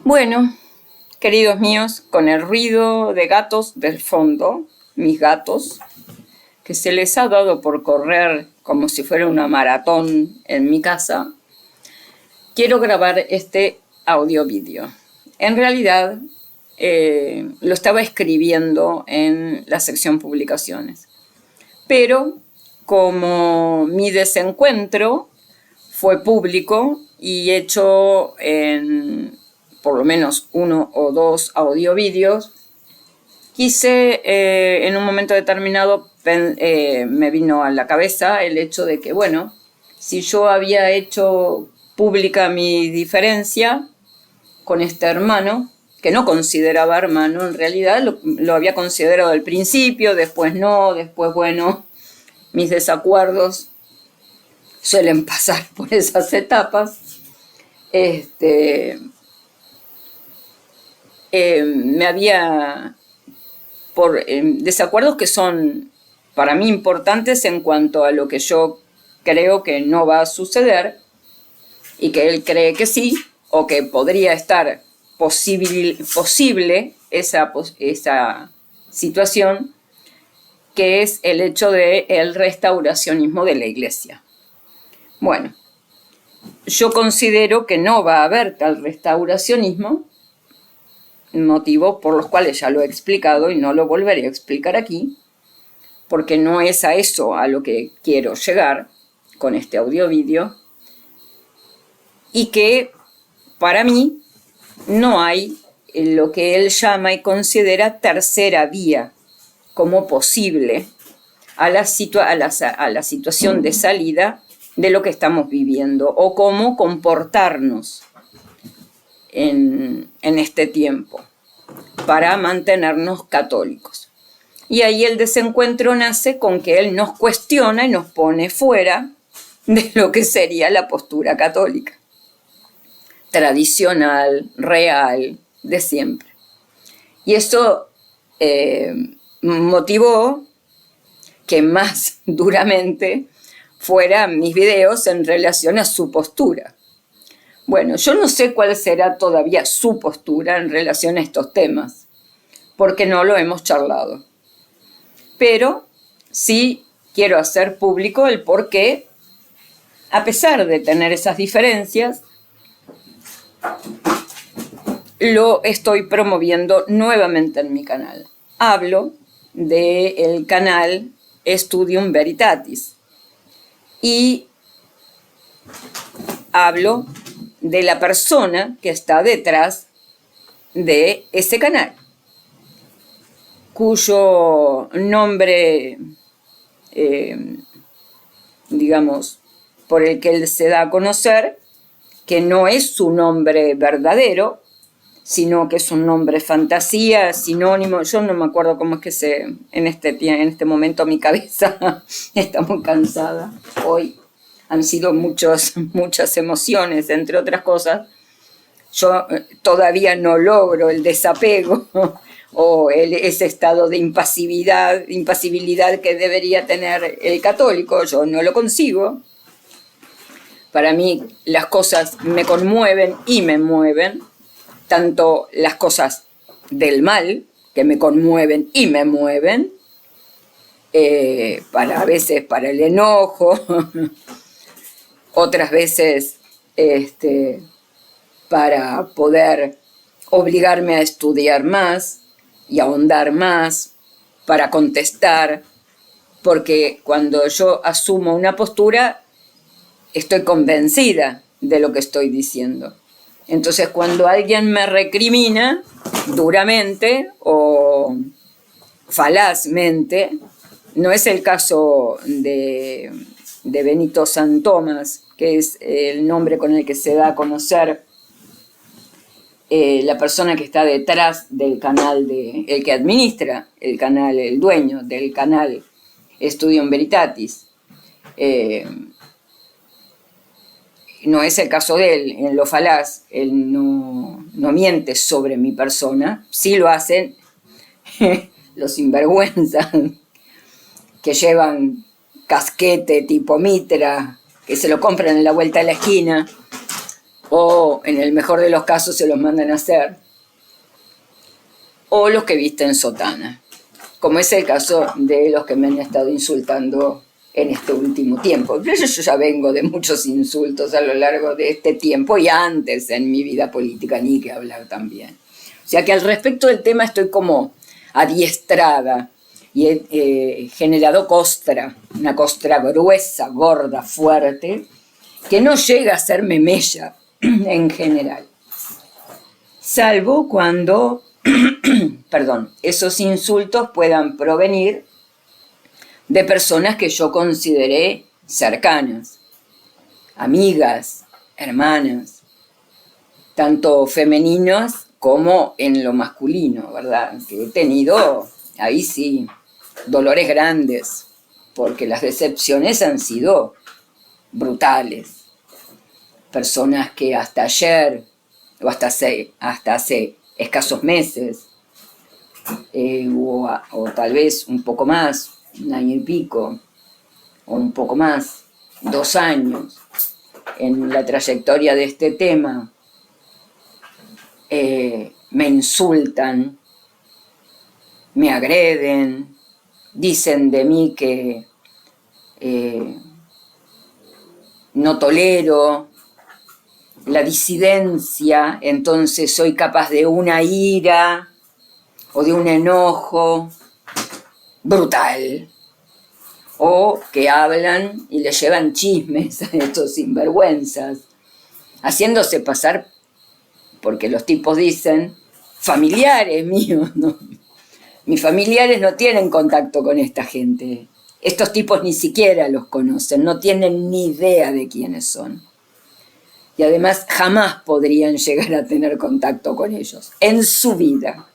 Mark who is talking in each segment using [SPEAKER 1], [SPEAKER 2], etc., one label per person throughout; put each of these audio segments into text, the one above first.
[SPEAKER 1] Bueno, queridos míos, con el ruido de gatos del fondo, mis gatos, que se les ha dado por correr como si fuera una maratón en mi casa, quiero grabar este audio-vídeo. En realidad, lo estaba escribiendo en la sección publicaciones, pero como mi desencuentro fue público y hecho en por lo menos 1 o 2 audio-vídeos, quise en un momento determinado, me vino a la cabeza el hecho de que, bueno, si yo había hecho pública mi diferencia con este hermano, que no consideraba hermano, en realidad lo había considerado al principio, después no, después, bueno, mis desacuerdos suelen pasar por esas etapas. Me había por desacuerdos que son para mí importantes en cuanto a lo que yo creo que no va a suceder y que él cree que sí, o que podría estar posible esa situación, que es el hecho del restauracionismo de la Iglesia. Bueno, yo considero que no va a haber tal restauracionismo, motivos por los cuales ya lo he explicado y no lo volveré a explicar aquí, porque no es a eso a lo que quiero llegar con este audio-vídeo, y que para mí no hay lo que él llama y considera tercera vía como posible a la situación de salida de lo que estamos viviendo, o cómo comportarnos en este tiempo para mantenernos católicos. Y ahí el desencuentro nace con que él nos cuestiona y nos pone fuera de lo que sería la postura católica, tradicional, real, de siempre. Y eso motivó que más duramente fueran mis videos en relación a su postura. Bueno, yo no sé cuál será todavía su postura en relación a estos temas, porque no lo hemos charlado. Pero sí quiero hacer público el por qué, a pesar de tener esas diferencias, lo estoy promoviendo nuevamente en mi canal. Hablo del canal Studium Veritatis y hablo de la persona que está detrás de ese canal, cuyo nombre, digamos, por el que él se da a conocer, que no es su nombre verdadero, sino que es un nombre fantasía, sinónimo. Yo no me acuerdo cómo es que en este momento mi cabeza está muy cansada hoy. Han sido muchas emociones, entre otras cosas. Yo todavía no logro el desapego o ese estado de impasibilidad que debería tener el católico. Yo no lo consigo. Para mí las cosas me conmueven y me mueven, tanto las cosas del mal, que me conmueven y me mueven, a veces para el enojo, otras veces para poder obligarme a estudiar más y ahondar más, para contestar, porque cuando yo asumo una postura, estoy convencida de lo que estoy diciendo. Entonces, cuando alguien me recrimina duramente o falazmente, no es el caso de Benito Santomas, que es el nombre con el que se da a conocer la persona que está detrás del canal, el que administra el canal, el dueño del canal Studium Veritatis. No es el caso de él, en lo falaz, él no miente sobre mi persona, sí lo hacen los sinvergüenzas que llevan casquete tipo mitra, que se lo compran en la vuelta de la esquina, o en el mejor de los casos se los mandan a hacer, o los que visten sotana, como es el caso de los que me han estado insultando en este último tiempo. Yo ya vengo de muchos insultos a lo largo de este tiempo y antes en mi vida política, ni que hablar también. O sea que al respecto del tema estoy como adiestrada y he generado costra, una costra gruesa, gorda, fuerte, que no llega a hacerme mella en general. Salvo cuando, perdón, esos insultos puedan provenir de personas que yo consideré cercanas, amigas, hermanas, tanto femeninas como en lo masculino, ¿verdad? Que he tenido, ahí sí, dolores grandes, porque las decepciones han sido brutales. Personas que hasta ayer, o hasta hace escasos meses, o tal vez un poco más, un año y pico, o un poco más, 2 años, en la trayectoria de este tema, me insultan, me agreden, dicen de mí que no tolero la disidencia, entonces soy capaz de una ira o de un enojo brutal, o que hablan y le llevan chismes a estos sinvergüenzas, haciéndose pasar, porque los tipos dicen, familiares míos, ¿no? Mis familiares no tienen contacto con esta gente. Estos tipos ni siquiera los conocen, no tienen ni idea de quiénes son. Y además jamás podrían llegar a tener contacto con ellos, en su vida.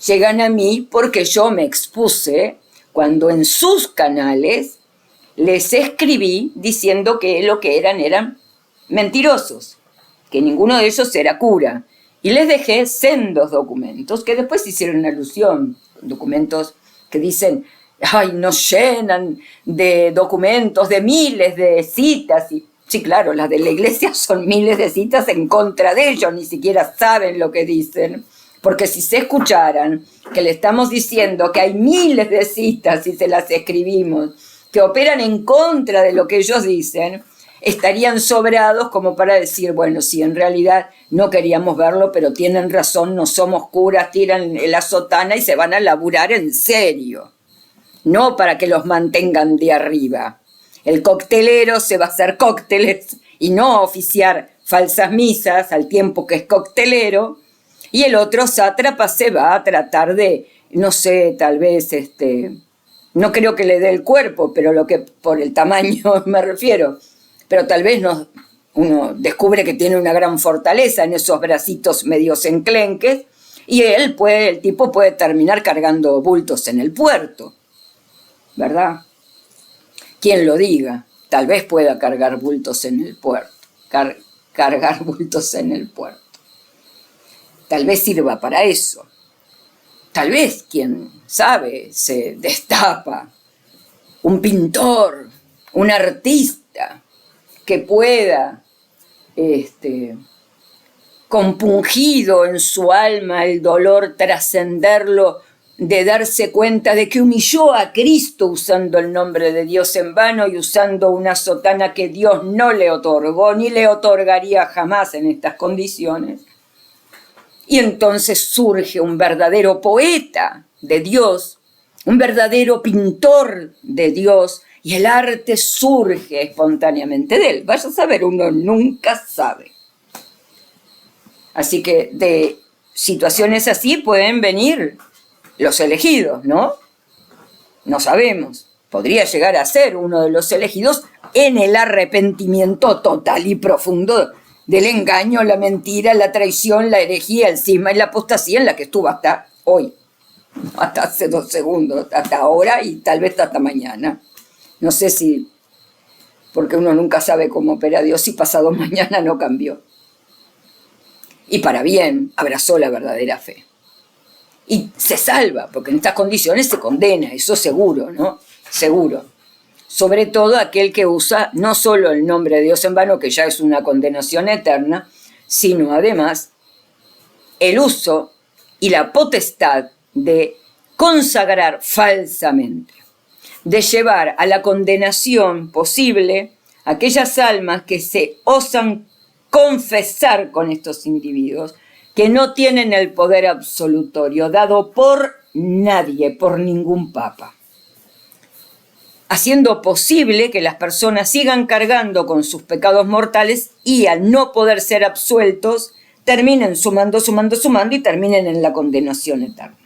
[SPEAKER 1] Llegan a mí porque yo me expuse cuando en sus canales les escribí diciendo que lo que eran mentirosos, que ninguno de ellos era cura. Y les dejé sendos documentos que después hicieron alusión, documentos que dicen, ay, nos llenan de documentos, de miles de citas. Y sí, claro, las de la iglesia son miles de citas en contra de ellos, ni siquiera saben lo que dicen. Porque si se escucharan que le estamos diciendo que hay miles de citas y se las escribimos, que operan en contra de lo que ellos dicen, estarían sobrados como para decir, bueno, sí, en realidad no queríamos verlo, pero tienen razón, no somos curas, tiran la sotana y se van a laburar en serio. No para que los mantengan de arriba. El coctelero se va a hacer cócteles y no oficiar falsas misas al tiempo que es coctelero, y el otro sátrapa se va a tratar de, no sé, tal vez, no creo que le dé el cuerpo, pero lo que por el tamaño me refiero, pero tal vez uno descubre que tiene una gran fortaleza en esos bracitos medios enclenques, y el tipo puede terminar cargando bultos en el puerto, ¿verdad? Quien lo diga, tal vez pueda cargar bultos en el puerto, cargar bultos en el puerto. Tal vez sirva para eso. Tal vez, quién sabe, se destapa un pintor, un artista que pueda, compungido en su alma el dolor, trascenderlo, de darse cuenta de que humilló a Cristo usando el nombre de Dios en vano y usando una sotana que Dios no le otorgó ni le otorgaría jamás en estas condiciones. Y entonces surge un verdadero poeta de Dios, un verdadero pintor de Dios, y el arte surge espontáneamente de él. Vaya a saber, uno nunca sabe. Así que de situaciones así pueden venir los elegidos, ¿no? No sabemos. Podría llegar a ser uno de los elegidos en el arrepentimiento total y profundo del engaño, la mentira, la traición, la herejía, el cisma y la apostasía en la que estuvo hasta hoy, hasta hace 2 segundos, hasta ahora y tal vez hasta mañana. No sé si, porque uno nunca sabe cómo opera Dios, si pasado mañana no cambió. Y para bien, abrazó la verdadera fe. Y se salva, porque en estas condiciones se condena, eso seguro, ¿no? Seguro. sobre todo aquel que usa no solo el nombre de Dios en vano, que ya es una condenación eterna, sino además el uso y la potestad de consagrar falsamente, de llevar a la condenación posible aquellas almas que se osan confesar con estos individuos, que no tienen el poder absolutorio dado por nadie, por ningún papa, haciendo posible que las personas sigan cargando con sus pecados mortales y al no poder ser absueltos, terminen sumando y terminen en la condenación eterna.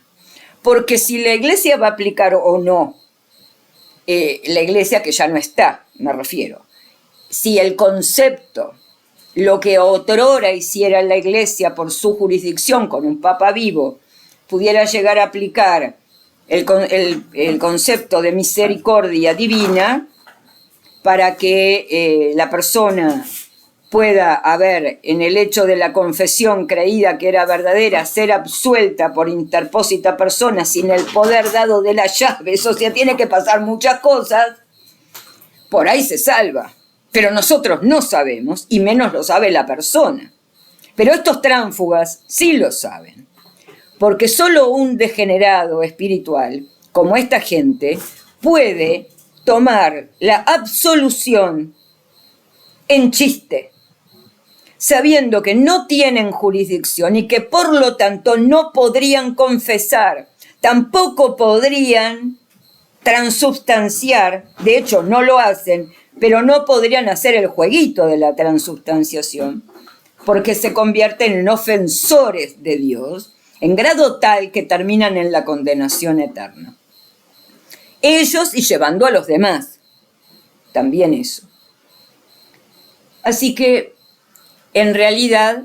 [SPEAKER 1] Porque si la Iglesia va a aplicar o no, la Iglesia que ya no está, me refiero, si el concepto, lo que otrora hiciera la Iglesia por su jurisdicción con un Papa vivo, pudiera llegar a aplicar el concepto de misericordia divina para que la persona pueda haber, en el hecho de la confesión creída que era verdadera, ser absuelta por interpósita persona sin el poder dado de las llaves, o sea, tiene que pasar muchas cosas, por ahí se salva. Pero nosotros no sabemos, y menos lo sabe la persona. Pero estos tránsfugas sí lo saben, porque solo un degenerado espiritual, como esta gente, puede tomar la absolución en chiste, sabiendo que no tienen jurisdicción y que por lo tanto no podrían confesar, tampoco podrían transubstanciar, de hecho no lo hacen, pero no podrían hacer el jueguito de la transubstanciación, porque se convierten en ofensores de Dios, en grado tal que terminan en la condenación eterna. Ellos y llevando a los demás, también eso. Así que, en realidad,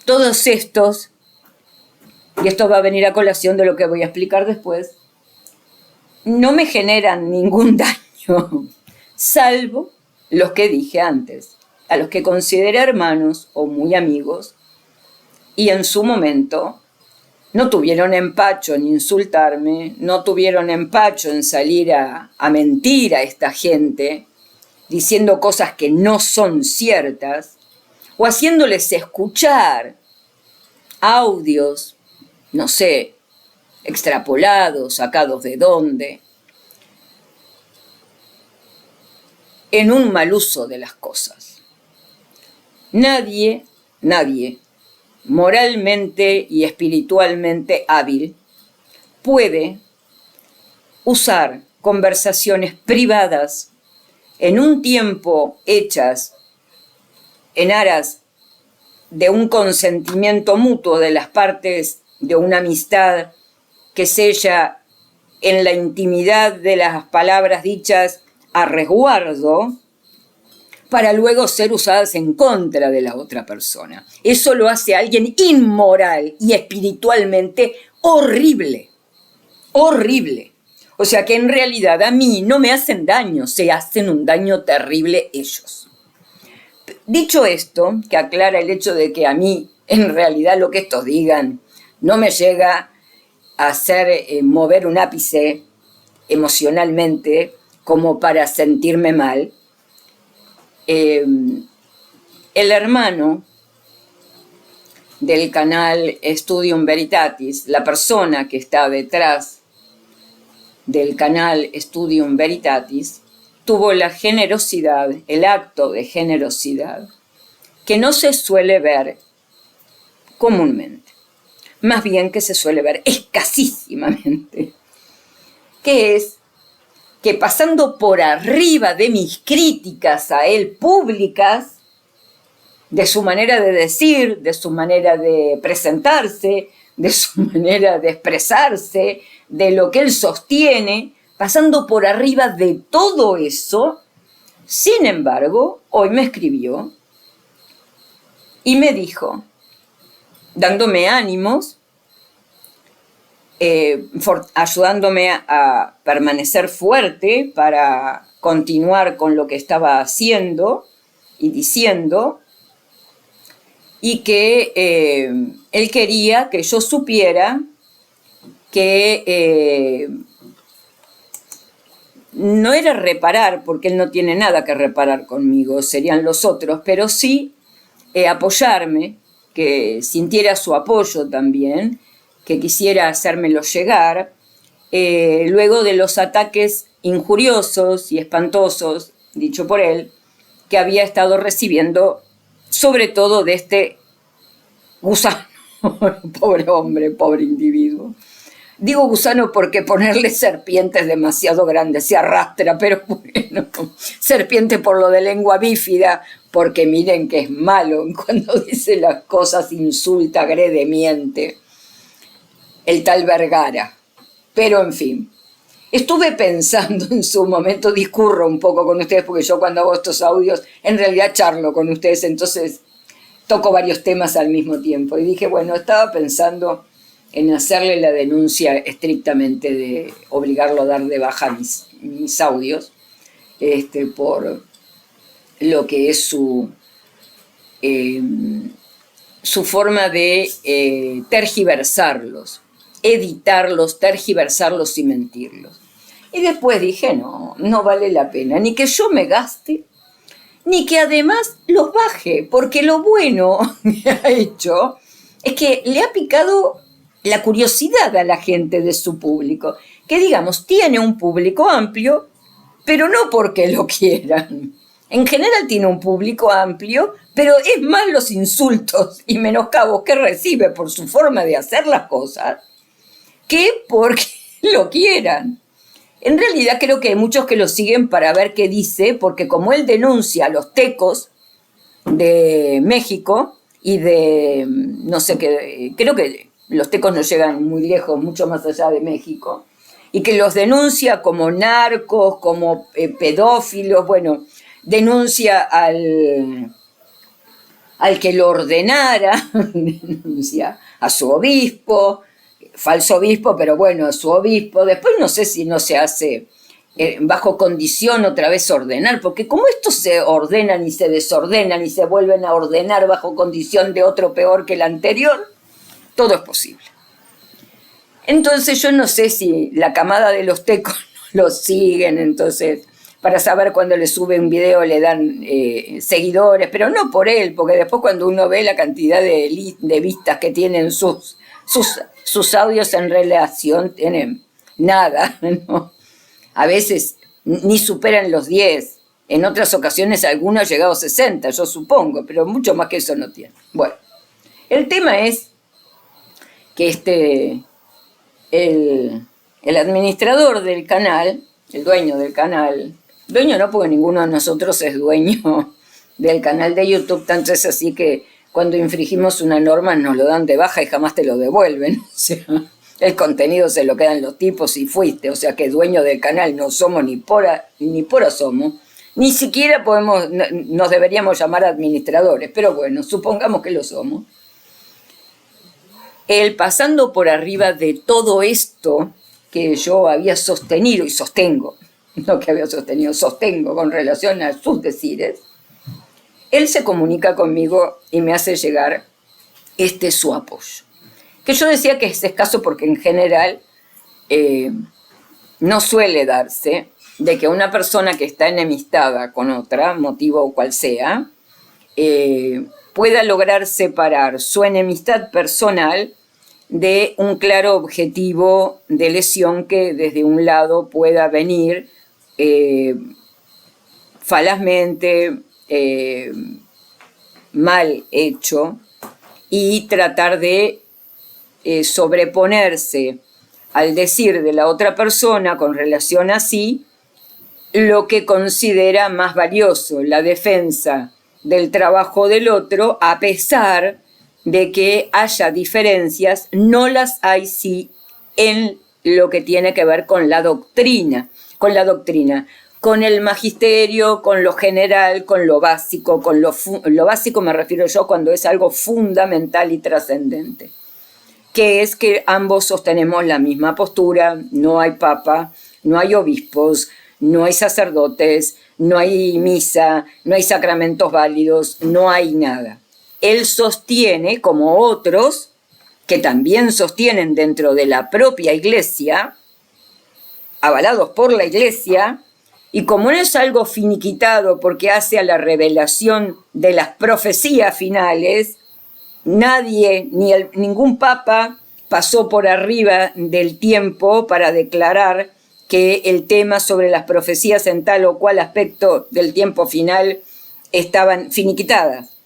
[SPEAKER 1] todos estos, y esto va a venir a colación de lo que voy a explicar después, no me generan ningún daño, salvo los que dije antes, a los que consideré hermanos o muy amigos, y en su momento no tuvieron empacho en insultarme, no tuvieron empacho en salir a mentir a esta gente, diciendo cosas que no son ciertas, o haciéndoles escuchar audios, no sé, extrapolados, sacados de dónde, en un mal uso de las cosas. Nadie, moralmente y espiritualmente hábil, puede usar conversaciones privadas en un tiempo hechas en aras de un consentimiento mutuo de las partes de una amistad que sella en la intimidad de las palabras dichas a resguardo, para luego ser usadas en contra de la otra persona. Eso lo hace alguien inmoral y espiritualmente horrible, horrible. O sea que en realidad a mí no me hacen daño, se hacen un daño terrible ellos. Dicho esto, que aclara el hecho de que a mí, en realidad, lo que estos digan no me llega a hacer mover un ápice emocionalmente como para sentirme mal. El hermano del canal Studium Veritatis, la persona que está detrás del canal Studium Veritatis, tuvo la generosidad, el acto de generosidad, que no se suele ver comúnmente, más bien que se suele ver escasísimamente, que es que pasando por arriba de mis críticas a él públicas, de su manera de decir, de su manera de presentarse, de su manera de expresarse, de lo que él sostiene, pasando por arriba de todo eso, sin embargo, hoy me escribió y me dijo, dándome ánimos, ayudándome a permanecer fuerte para continuar con lo que estaba haciendo y diciendo, y que él quería que yo supiera que no era reparar, porque él no tiene nada que reparar conmigo, serían los otros, pero sí apoyarme, que sintiera su apoyo también, que quisiera hacérmelo llegar, luego de los ataques injuriosos y espantosos, dicho por él, que había estado recibiendo, sobre todo de este gusano, pobre hombre, pobre individuo. Digo gusano porque ponerle serpiente es demasiado grande, se arrastra, pero bueno, serpiente por lo de lengua bífida, porque miren que es malo, cuando dice las cosas insulta, agrede, miente, el tal Vergara. Pero en fin, estuve pensando en su momento, discurro un poco con ustedes, porque yo cuando hago estos audios, en realidad charlo con ustedes, entonces toco varios temas al mismo tiempo. Y dije, bueno, estaba pensando en hacerle la denuncia estrictamente de obligarlo a dar de baja mis audios, por lo que es su forma de tergiversarlos, editarlos, tergiversarlos y mentirlos. Y después dije, no vale la pena, ni que yo me gaste, ni que además los baje, porque lo bueno que ha hecho es que le ha picado la curiosidad a la gente de su público, que digamos, tiene un público amplio, pero no porque lo quieran. En general tiene un público amplio, pero es más los insultos y menoscabos que recibe por su forma de hacer las cosas que porque lo quieran. En realidad creo que hay muchos que lo siguen para ver qué dice, porque como él denuncia a los tecos de México y de, no sé qué, creo que los tecos no llegan muy lejos, mucho más allá de México, y que los denuncia como narcos, como pedófilos, bueno, denuncia al que lo ordenara, denuncia a su obispo, falso obispo, pero bueno, a su obispo. Después no sé si no se hace bajo condición otra vez ordenar, porque como estos se ordenan y se desordenan y se vuelven a ordenar bajo condición de otro peor que el anterior, todo es posible. Entonces yo no sé si la camada de los tecos lo siguen, entonces para saber cuando le sube un video le dan seguidores, pero no por él, porque después cuando uno ve la cantidad de vistas que tienen sus audios en relación, tienen nada, ¿no? A veces ni superan los 10, en otras ocasiones algunos han llegado a 60, yo supongo, pero mucho más que eso no tienen. Bueno, el tema es que el administrador del canal, el dueño del canal, dueño no porque ninguno de nosotros es dueño del canal de YouTube, tanto es así que cuando infringimos una norma nos lo dan de baja y jamás te lo devuelven, o sea, el contenido se lo quedan los tipos y fuiste, o sea que dueño del canal no somos ni por asomo, ni siquiera nos deberíamos llamar administradores, pero bueno, supongamos que lo somos. Él, pasando por arriba de todo esto que yo había sostenido y sostengo, no que había sostenido, sostengo con relación a sus decires, él se comunica conmigo y me hace llegar su apoyo. Que yo decía que es escaso porque en general no suele darse de que una persona que está enemistada con otra, motivo cual sea, pueda lograr separar su enemistad personal de un claro objetivo de lesión que desde un lado pueda venir falazmente, mal hecho, y tratar de sobreponerse al decir de la otra persona con relación a sí lo que considera más valioso, la defensa del trabajo del otro, a pesar de que haya diferencias, no las hay sí en lo que tiene que ver con la doctrina, con el magisterio, con lo general, con lo básico, lo básico me refiero yo cuando es algo fundamental y trascendente, que es que ambos sostenemos la misma postura, no hay papa, no hay obispos, no hay sacerdotes, no hay misa, no hay sacramentos válidos, no hay nada. Él sostiene, como otros, que también sostienen dentro de la propia iglesia, avalados por la iglesia, Y como no es algo finiquitado porque hace a la revelación de las profecías finales, nadie, ningún papa pasó por arriba del tiempo para declarar que el tema sobre las profecías en tal o cual aspecto del tiempo final estaban finiquitadas.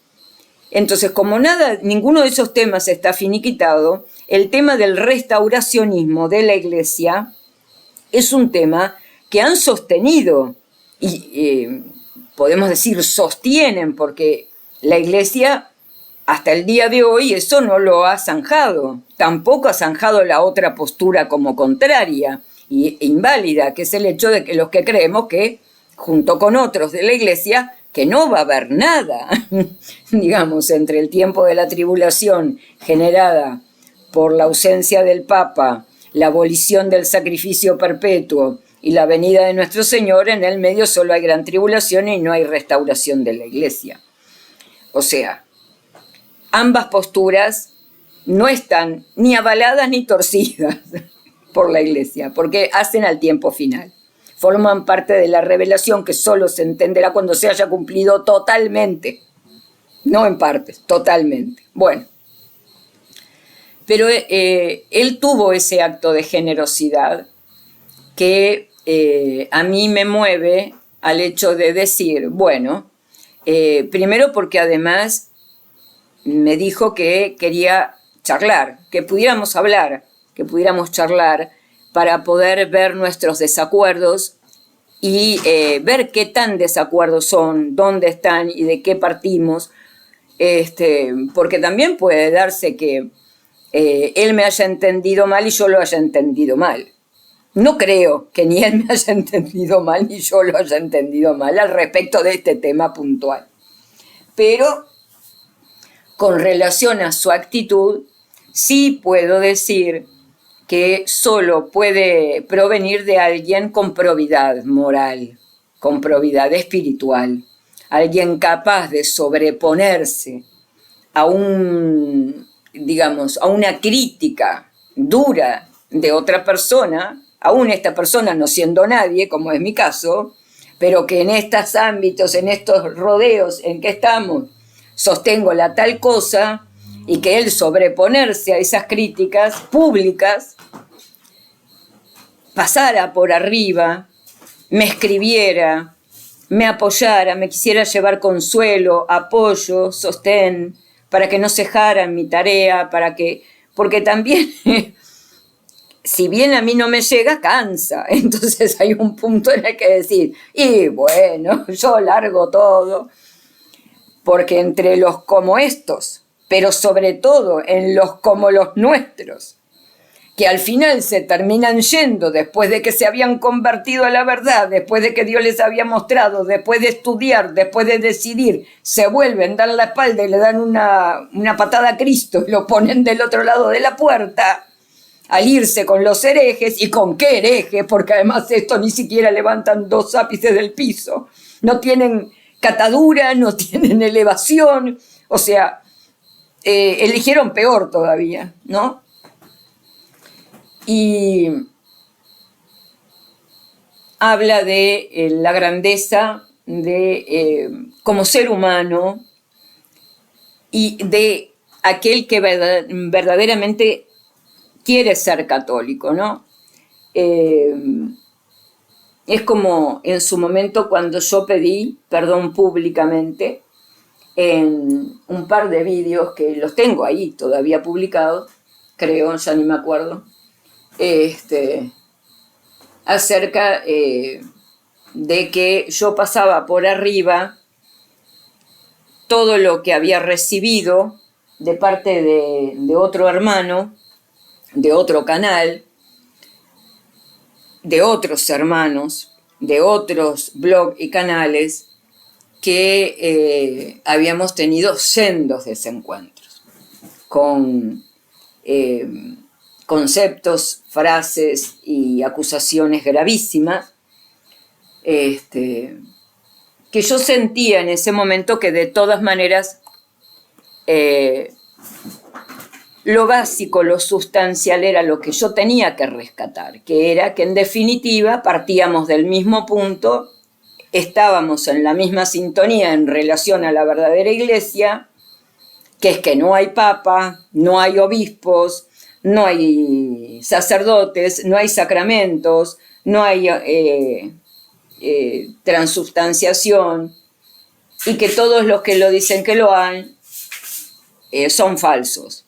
[SPEAKER 1] Entonces, como ninguno de esos temas está finiquitado, el tema del restauracionismo de la Iglesia es un tema que han sostenido y podemos decir sostienen, porque la Iglesia hasta el día de hoy eso no lo ha zanjado. Tampoco ha zanjado la otra postura como contraria e inválida, que es el hecho de que los que creemos que, junto con otros de la Iglesia, que no va a haber nada, digamos, entre el tiempo de la tribulación generada por la ausencia del Papa, la abolición del sacrificio perpetuo y la venida de nuestro Señor, en el medio solo hay gran tribulación y no hay restauración de la Iglesia. O sea, ambas posturas no están ni avaladas ni torcidas por la Iglesia, porque hacen al tiempo final. Forman parte de la revelación que solo se entenderá cuando se haya cumplido totalmente, no en partes, totalmente. Bueno, pero él tuvo ese acto de generosidad que a mí me mueve al hecho de decir, bueno, primero porque además me dijo que quería charlar, que pudiéramos hablar, que pudiéramos charlar para poder ver nuestros desacuerdos y ver qué tan desacuerdos son, dónde están y de qué partimos, porque también puede darse que él me haya entendido mal y yo lo haya entendido mal. No creo que ni él me haya entendido mal ni yo lo haya entendido mal al respecto de este tema puntual. Pero con relación a su actitud, sí puedo decir que solo puede provenir de alguien con probidad moral, con probidad espiritual, alguien capaz de sobreponerse a a una crítica dura de otra persona, aún esta persona no siendo nadie, como es mi caso, pero que en estos ámbitos, en estos rodeos en que estamos, sostengo la tal cosa, y que él sobreponerse a esas críticas públicas, pasara por arriba, me escribiera, me apoyara, me quisiera llevar consuelo, apoyo, sostén, para que no cejara en mi tarea, porque también, si bien a mí no me llega, cansa. Entonces hay un punto en el que decir, y bueno, yo largo todo, porque entre los como estos, pero sobre todo en los como los nuestros, que al final se terminan yendo después de que se habían convertido a la verdad, después de que Dios les había mostrado, después de estudiar, después de decidir, se vuelven, dan la espalda y le dan una patada a Cristo y lo ponen del otro lado de la puerta, al irse con los herejes. ¿Y con qué herejes? Porque además estos ni siquiera levantan 2 ápices del piso, no tienen catadura, no tienen elevación, o sea, eligieron peor todavía, ¿no? Y habla de la grandeza de como ser humano y de aquel que verdaderamente quiere ser católico, ¿no? Es como en su momento cuando yo pedí perdón públicamente en un par de vídeos que los tengo ahí todavía publicados, creo, ya ni me acuerdo, acerca de que yo pasaba por arriba todo lo que había recibido de parte de otro hermano, de otro canal, de otros hermanos, de otros blogs y canales que habíamos tenido sendos desencuentros con conceptos, frases y acusaciones gravísimas, que yo sentía en ese momento que de todas maneras lo básico, lo sustancial era lo que yo tenía que rescatar, que era que en definitiva partíamos del mismo punto estábamos en la misma sintonía en relación a la verdadera iglesia, que es que no hay papa, no hay obispos, no hay sacerdotes, no hay sacramentos, no hay transubstanciación, y que todos los que lo dicen que lo han son falsos.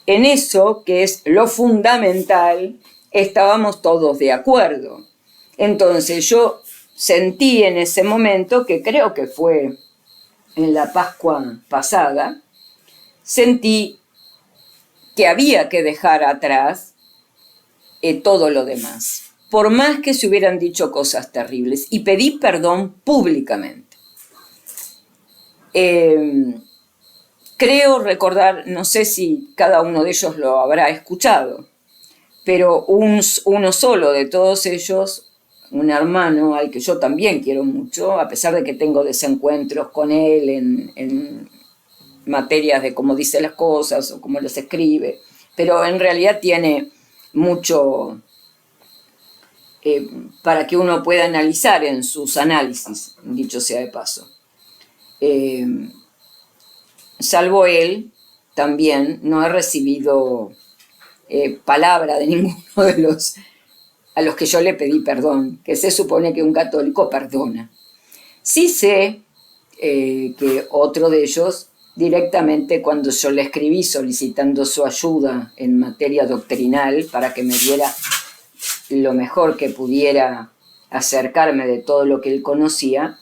[SPEAKER 1] En eso, que es lo fundamental, estábamos todos de acuerdo. Entonces yo sentí en ese momento, que creo que fue en la Pascua pasada, sentí que había que dejar atrás todo lo demás, por más que se hubieran dicho cosas terribles, y pedí perdón públicamente. Creo recordar, no sé si cada uno de ellos lo habrá escuchado, pero uno solo de todos ellos, un hermano al que yo también quiero mucho, a pesar de que tengo desencuentros con él en materias de cómo dice las cosas o cómo las escribe, pero en realidad tiene mucho para que uno pueda analizar en sus análisis, dicho sea de paso. Salvo él, también no he recibido palabra de ninguno de los a los que yo le pedí perdón, que se supone que un católico perdona. Sí sé que otro de ellos, directamente cuando yo le escribí solicitando su ayuda en materia doctrinal para que me diera lo mejor que pudiera acercarme de todo lo que él conocía,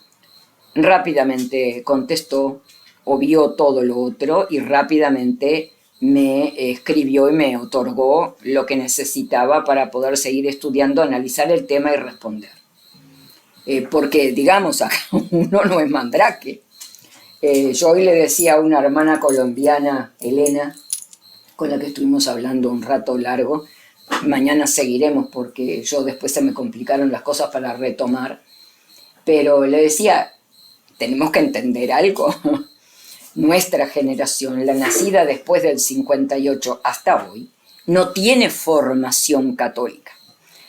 [SPEAKER 1] rápidamente contestó o vio todo lo otro y rápidamente me escribió y me otorgó lo que necesitaba para poder seguir estudiando, analizar el tema y responder. Porque, digamos, acá uno no es mandrake. Yo hoy le decía a una hermana colombiana, Elena, con la que estuvimos hablando un rato largo, mañana seguiremos porque yo después se me complicaron las cosas para retomar, pero le decía, tenemos que entender algo. Nuestra generación, la nacida después del 58 hasta hoy, no tiene formación católica,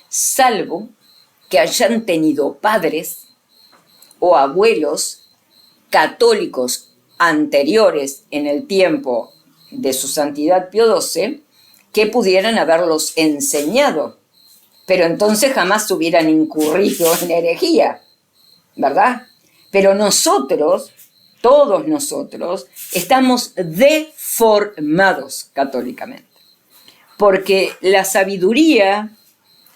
[SPEAKER 1] salvo que hayan tenido padres o abuelos católicos anteriores en el tiempo de su santidad Pío XII, que pudieran haberlos enseñado, pero entonces jamás hubieran incurrido en herejía, ¿verdad? Pero nosotros, todos nosotros, estamos deformados católicamente, porque la sabiduría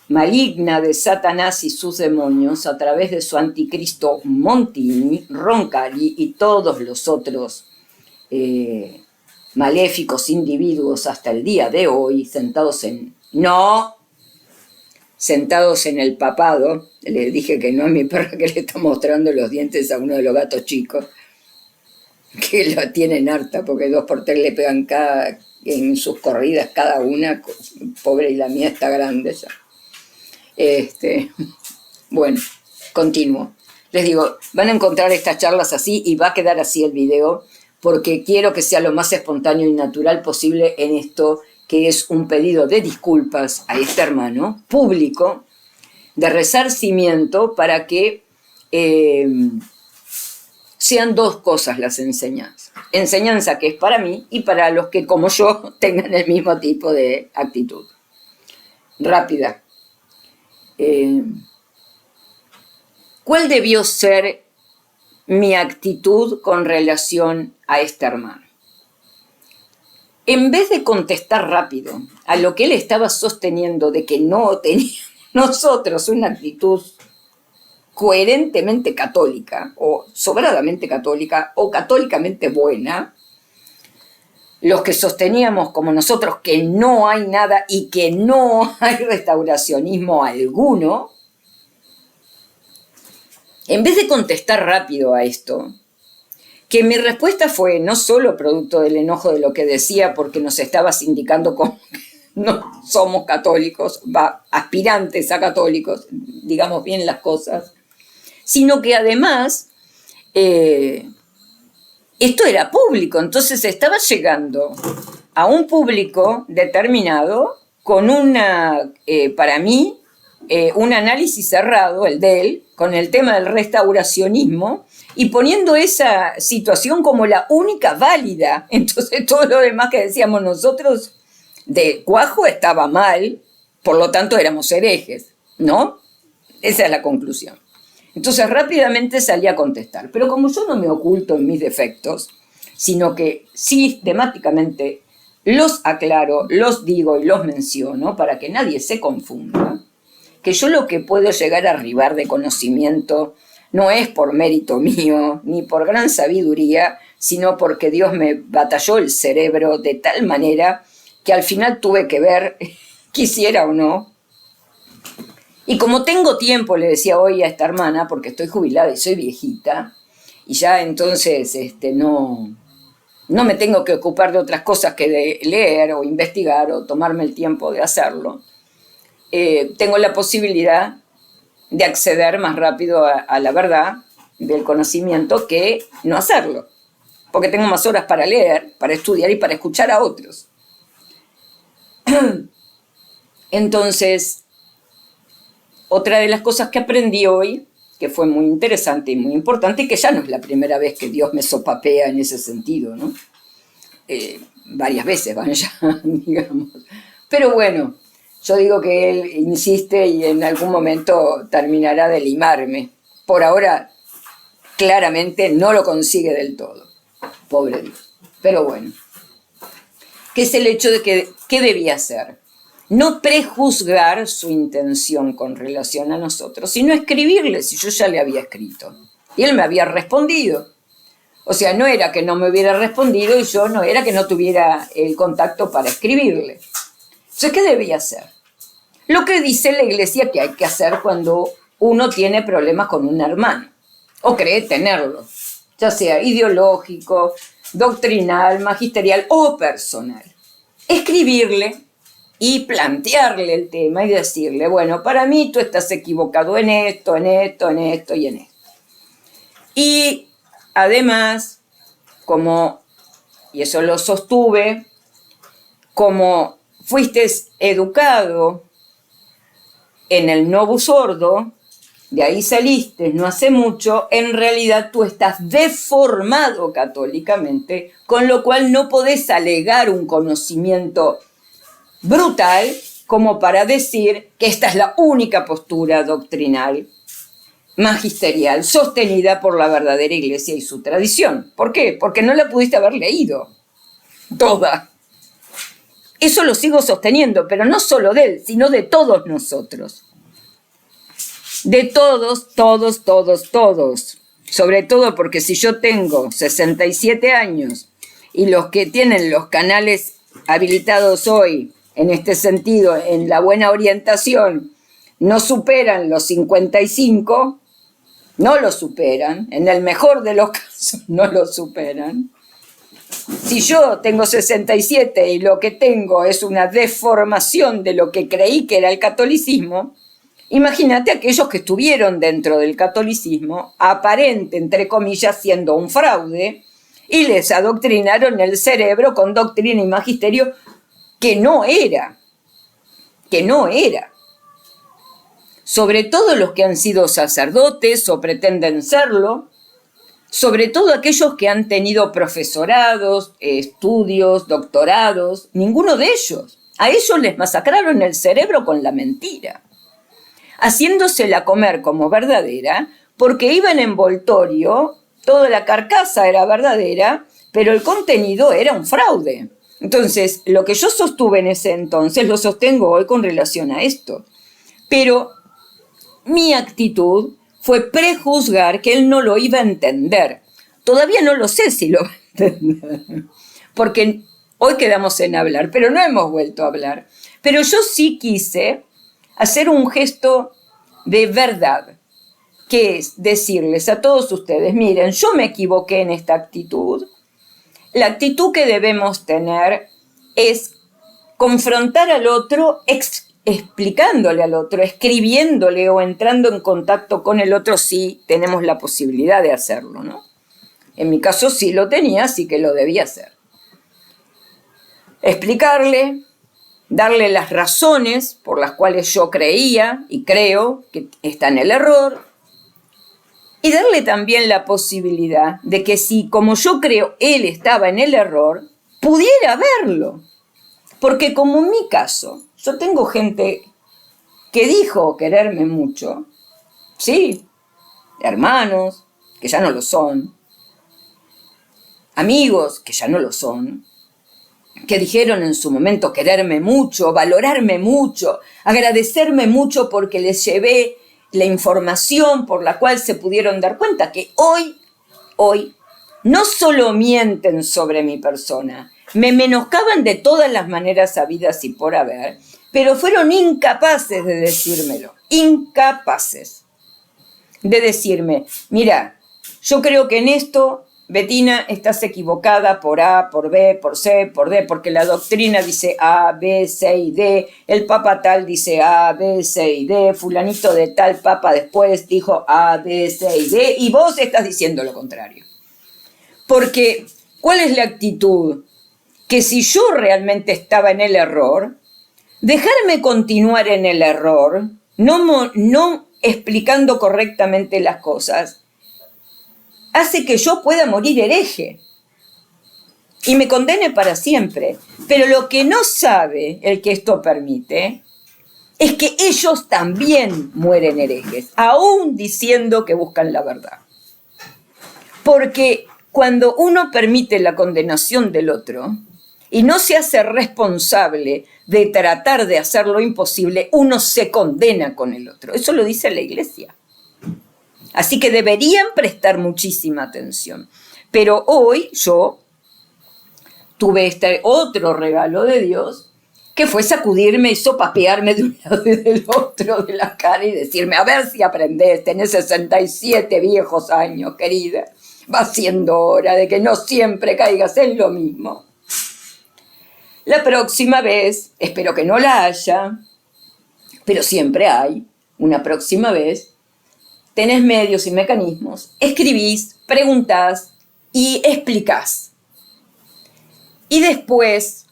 [SPEAKER 1] maligna de Satanás y sus demonios, a través de su anticristo Montini, Roncalli y todos los otros maléficos individuos hasta el día de hoy, sentados en el papado. Le dije que no a mi perra que le está mostrando los dientes a uno de los gatos chicos, que lo tienen harta porque 2 por 3 le pegan en sus corridas cada una, pobre, y la mía está grande ya. Bueno, continúo. Les digo, van a encontrar estas charlas así y va a quedar así el video, porque quiero que sea lo más espontáneo y natural posible en esto, que es un pedido de disculpas a este hermano público, de resarcimiento, para que sean 2 cosas las enseñanzas. Enseñanza que es para mí y para los que, como yo, tengan el mismo tipo de actitud. Rápida. ¿Cuál debió ser mi actitud con relación a este hermano? En vez de contestar rápido a lo que él estaba sosteniendo de que no teníamos nosotros una actitud coherentemente católica o sobradamente católica o católicamente buena, los que sosteníamos como nosotros que no hay nada y que no hay restauracionismo alguno, en vez de contestar rápido a esto, que mi respuesta fue no solo producto del enojo de lo que decía, porque nos estaba indicando como que no somos católicos, aspirantes a católicos, digamos bien las cosas, sino que además esto era público, entonces estaba llegando a un público determinado con una, para mí, un análisis cerrado, el de él, con el tema del restauracionismo y poniendo esa situación como la única válida. Entonces todo lo demás que decíamos nosotros de cuajo estaba mal, por lo tanto éramos herejes, ¿no? Esa es la conclusión. Entonces rápidamente salí a contestar. Pero como yo no me oculto en mis defectos, sino que sistemáticamente los aclaro, los digo y los menciono para que nadie se confunda, que yo lo que puedo llegar a arribar de conocimiento no es por mérito mío, ni por gran sabiduría, sino porque Dios me batalló el cerebro de tal manera que al final tuve que ver, quisiera o no. Y como tengo tiempo, le decía hoy a esta hermana, porque estoy jubilada y soy viejita, y ya entonces no me tengo que ocupar de otras cosas que de leer o investigar o tomarme el tiempo de hacerlo. Tengo la posibilidad de acceder más rápido a la verdad del conocimiento que no hacerlo, porque tengo más horas para leer, para estudiar y para escuchar a otros. Entonces, otra de las cosas que aprendí hoy, que fue muy interesante y muy importante, y que ya no es la primera vez que Dios me sopapea en ese sentido, ¿no? Varias veces van ya, digamos. Pero bueno, yo digo que Él insiste y en algún momento terminará de limarme. Por ahora, claramente no lo consigue del todo. Pobre Dios. Pero bueno, que es el hecho de que, ¿qué debía hacer? No prejuzgar su intención con relación a nosotros, sino escribirle, si yo ya le había escrito. Y él me había respondido. O sea, no era que no me hubiera respondido y yo no era que no tuviera el contacto para escribirle. Entonces, ¿qué debía hacer? Lo que dice la Iglesia que hay que hacer cuando uno tiene problemas con un hermano, o cree tenerlo, ya sea ideológico, doctrinal, magisterial o personal. Escribirle y plantearle el tema y decirle, bueno, para mí tú estás equivocado en esto, en esto, en esto y en esto. Y además, y eso lo sostuve, como fuiste educado en el Novus Ordo, de ahí saliste no hace mucho, en realidad tú estás deformado católicamente, con lo cual no podés alegar un conocimiento brutal como para decir que esta es la única postura doctrinal, magisterial, sostenida por la verdadera Iglesia y su tradición. ¿Por qué? Porque no la pudiste haber leído toda. Eso lo sigo sosteniendo, pero no solo de él, sino de todos nosotros. De todos. Sobre todo porque si yo tengo 67 años y los que tienen los canales habilitados hoy, en este sentido, en la buena orientación, no superan los 55, no lo superan, en el mejor de los casos no lo superan. Si yo tengo 67 y lo que tengo es una deformación de lo que creí que era el catolicismo, imagínate aquellos que estuvieron dentro del catolicismo, aparente, entre comillas, siendo un fraude, y les adoctrinaron el cerebro con doctrina y magisterio que no era. Sobre todo los que han sido sacerdotes o pretenden serlo, sobre todo aquellos que han tenido profesorados, estudios, doctorados, ninguno de ellos. A ellos les masacraron el cerebro con la mentira, haciéndosela comer como verdadera, porque iba en envoltorio, toda la carcasa era verdadera, pero el contenido era un fraude. Entonces, lo que yo sostuve en ese entonces, lo sostengo hoy con relación a esto. Pero mi actitud fue prejuzgar que él no lo iba a entender. Todavía no lo sé si lo va a entender, porque hoy quedamos en hablar, pero no hemos vuelto a hablar. Pero yo sí quise hacer un gesto de verdad, que es decirles a todos ustedes, miren, yo me equivoqué en esta actitud. La actitud que debemos tener es confrontar al otro, explicándole al otro, escribiéndole o entrando en contacto con el otro si tenemos la posibilidad de hacerlo, ¿no? En mi caso sí lo tenía, así que lo debía hacer. Explicarle darle las razones por las cuales yo creía y creo que está en el error, y darle también la posibilidad de que si, como yo creo, él estaba en el error, pudiera verlo. Porque como en mi caso, yo tengo gente que dijo quererme mucho, sí, hermanos, que ya no lo son, amigos, que ya no lo son, que dijeron en su momento quererme mucho, valorarme mucho, agradecerme mucho porque les llevé la información por la cual se pudieron dar cuenta que hoy, no solo mienten sobre mi persona, me menoscaban de todas las maneras habidas y por haber, pero fueron incapaces de decírmelo, incapaces de decirme, mira, yo creo que en esto, Betina, estás equivocada por A, por B, por C, por D, porque la doctrina dice A, B, C y D, el papa tal dice A, B, C y D, fulanito de tal papa después dijo A, B, C y D, y vos estás diciendo lo contrario. Porque, ¿cuál es la actitud? Que si yo realmente estaba en el error, dejarme continuar en el error, no explicando correctamente las cosas, hace que yo pueda morir hereje y me condene para siempre. Pero lo que no sabe el que esto permite es que ellos también mueren herejes, aún diciendo que buscan la verdad. Porque cuando uno permite la condenación del otro y no se hace responsable de tratar de hacer lo imposible, uno se condena con el otro. Eso lo dice la Iglesia. Así que deberían prestar muchísima atención. Pero hoy yo tuve este otro regalo de Dios, que fue sacudirme y sopapearme de un lado y del otro de la cara y decirme, a ver si aprendés, tenés 67 viejos años, querida. Va siendo hora de que no siempre caigas en lo mismo. La próxima vez, espero que no la haya, pero siempre hay una próxima vez, tenés medios y mecanismos, escribís, preguntás y explicás. Y después,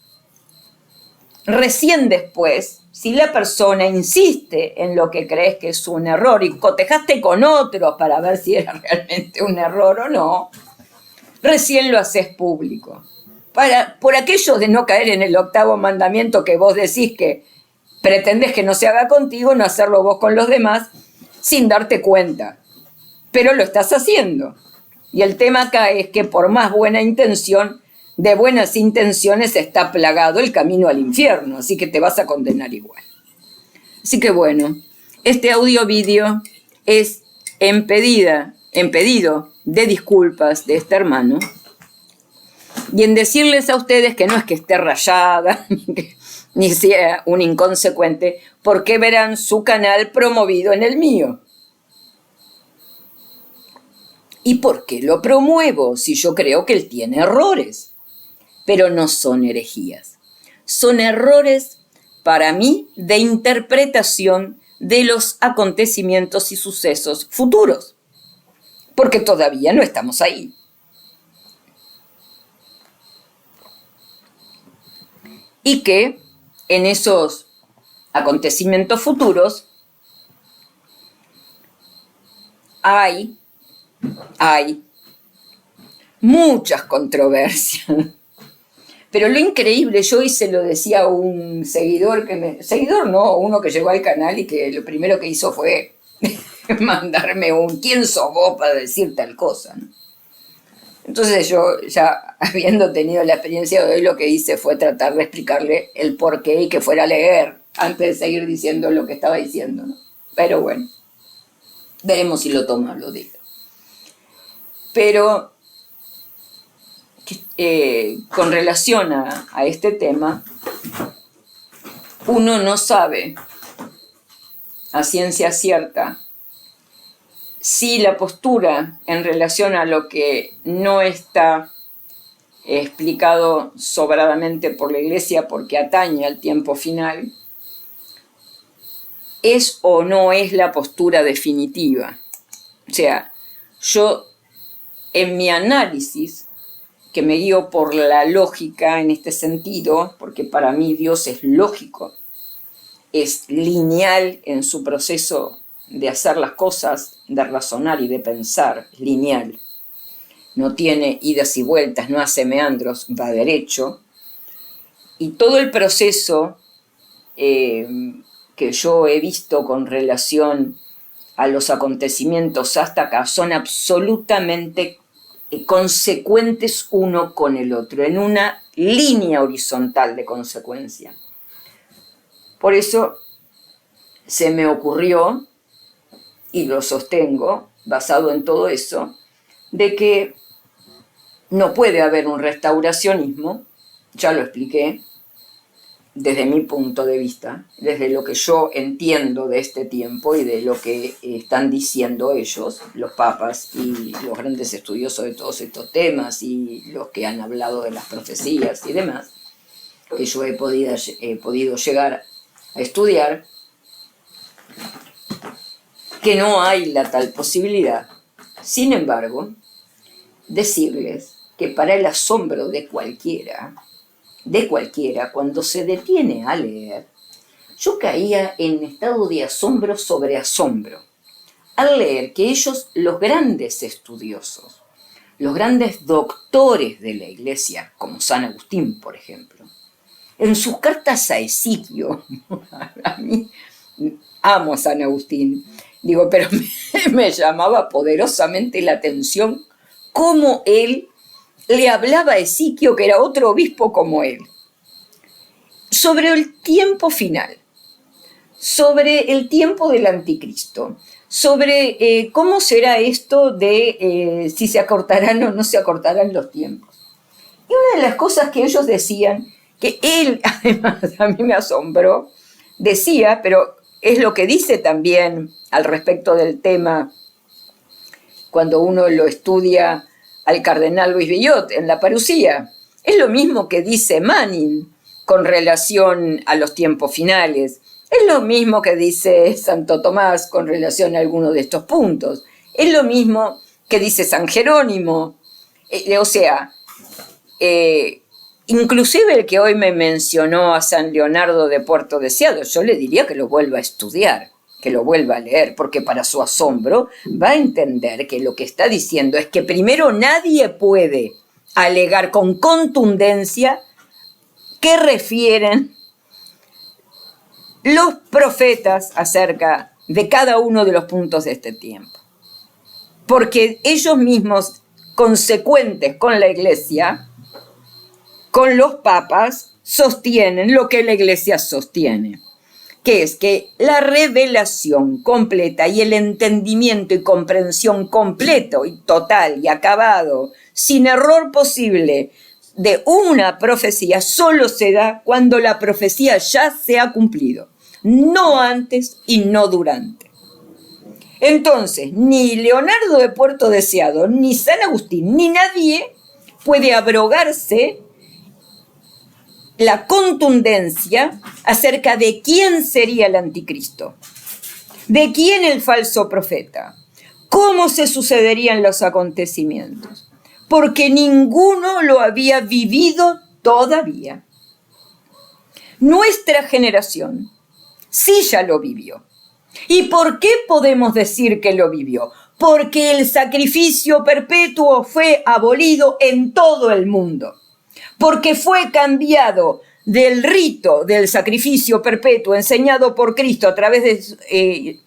[SPEAKER 1] recién después, si la persona insiste en lo que crees que es un error y cotejaste con otros para ver si era realmente un error o no, recién lo haces público. Por aquello de no caer en el 8º mandamiento que vos decís que pretendés que no se haga contigo, no hacerlo vos con los demás, sin darte cuenta. Pero lo estás haciendo. Y el tema acá es que por más buena intención, de buenas intenciones está plagado el camino al infierno, así que te vas a condenar igual. Así que bueno, este audio-vídeo es en pedido de disculpas de este hermano y en decirles a ustedes que no es que esté rayada ni sea un inconsecuente, porque verán su canal promovido en el mío. ¿Y por qué lo promuevo si yo creo que él tiene errores? Pero no son herejías. Son errores, para mí, de interpretación de los acontecimientos y sucesos futuros. Porque todavía no estamos ahí. Y que en esos acontecimientos futuros hay muchas controversias. Pero lo increíble, yo hoy se lo decía a un seguidor, uno que llegó al canal y que lo primero que hizo fue mandarme ¿quién sos vos para decir tal cosa? ¿No? Entonces yo, ya habiendo tenido la experiencia de hoy, lo que hice fue tratar de explicarle el porqué y que fuera a leer antes de seguir diciendo lo que estaba diciendo, ¿no? Pero bueno, veremos si lo toma, lo digo. Pero con relación a este tema, uno no sabe a ciencia cierta si la postura en relación a lo que no está explicado sobradamente por la Iglesia porque atañe al tiempo final, es o no es la postura definitiva. O sea, yo en mi análisis que me guío por la lógica en este sentido, porque para mí Dios es lógico, es lineal en su proceso de hacer las cosas, de razonar y de pensar, lineal. No tiene idas y vueltas, no hace meandros, va derecho. Y todo el proceso que yo he visto con relación a los acontecimientos hasta acá son absolutamente consecuentes uno con el otro, en una línea horizontal de consecuencia. Por eso se me ocurrió, y lo sostengo, basado en todo eso, de que no puede haber un restauracionismo, ya lo expliqué, desde mi punto de vista, desde lo que yo entiendo de este tiempo y de lo que están diciendo ellos, los papas y los grandes estudiosos de todos estos temas y los que han hablado de las profecías y demás, que yo he podido llegar a estudiar, que no hay la tal posibilidad. Sin embargo, decirles que para el asombro de cualquiera, cuando se detiene a leer, yo caía en estado de asombro sobre asombro, al leer que ellos, los grandes estudiosos, los grandes doctores de la Iglesia, como San Agustín, por ejemplo, en sus cartas a Esiquio, a mí amo a San Agustín, digo, pero me llamaba poderosamente la atención cómo él le hablaba a Esiquio, que era otro obispo como él, sobre el tiempo final, sobre el tiempo del anticristo, sobre cómo será esto de si se acortarán o no se acortarán los tiempos. Y una de las cosas que ellos decían, que él, además, a mí me asombró, decía, pero es lo que dice también al respecto del tema, cuando uno lo estudia al cardenal Luis Villot en la parucía, es lo mismo que dice Manning con relación a los tiempos finales, es lo mismo que dice Santo Tomás con relación a algunos de estos puntos, es lo mismo que dice San Jerónimo, o sea, inclusive el que hoy me mencionó a San Leonardo de Puerto Deseado, yo le diría que lo vuelva a estudiar, que lo vuelva a leer, porque para su asombro va a entender que lo que está diciendo es que primero nadie puede alegar con contundencia qué refieren los profetas acerca de cada uno de los puntos de este tiempo. Porque ellos mismos, consecuentes con la Iglesia, con los papas, sostienen lo que la Iglesia sostiene, que es que la revelación completa y el entendimiento y comprensión completo y total y acabado, sin error posible, de una profecía solo se da cuando la profecía ya se ha cumplido, no antes y no durante. Entonces, ni Leonardo de Puerto Deseado, ni San Agustín, ni nadie puede abrogarse la contundencia acerca de quién sería el anticristo, de quién el falso profeta, cómo se sucederían los acontecimientos, porque ninguno lo había vivido todavía. Nuestra generación sí ya lo vivió. ¿Y por qué podemos decir que lo vivió? Porque el sacrificio perpetuo fue abolido en todo el mundo. Porque fue cambiado del rito del sacrificio perpetuo enseñado por Cristo a través de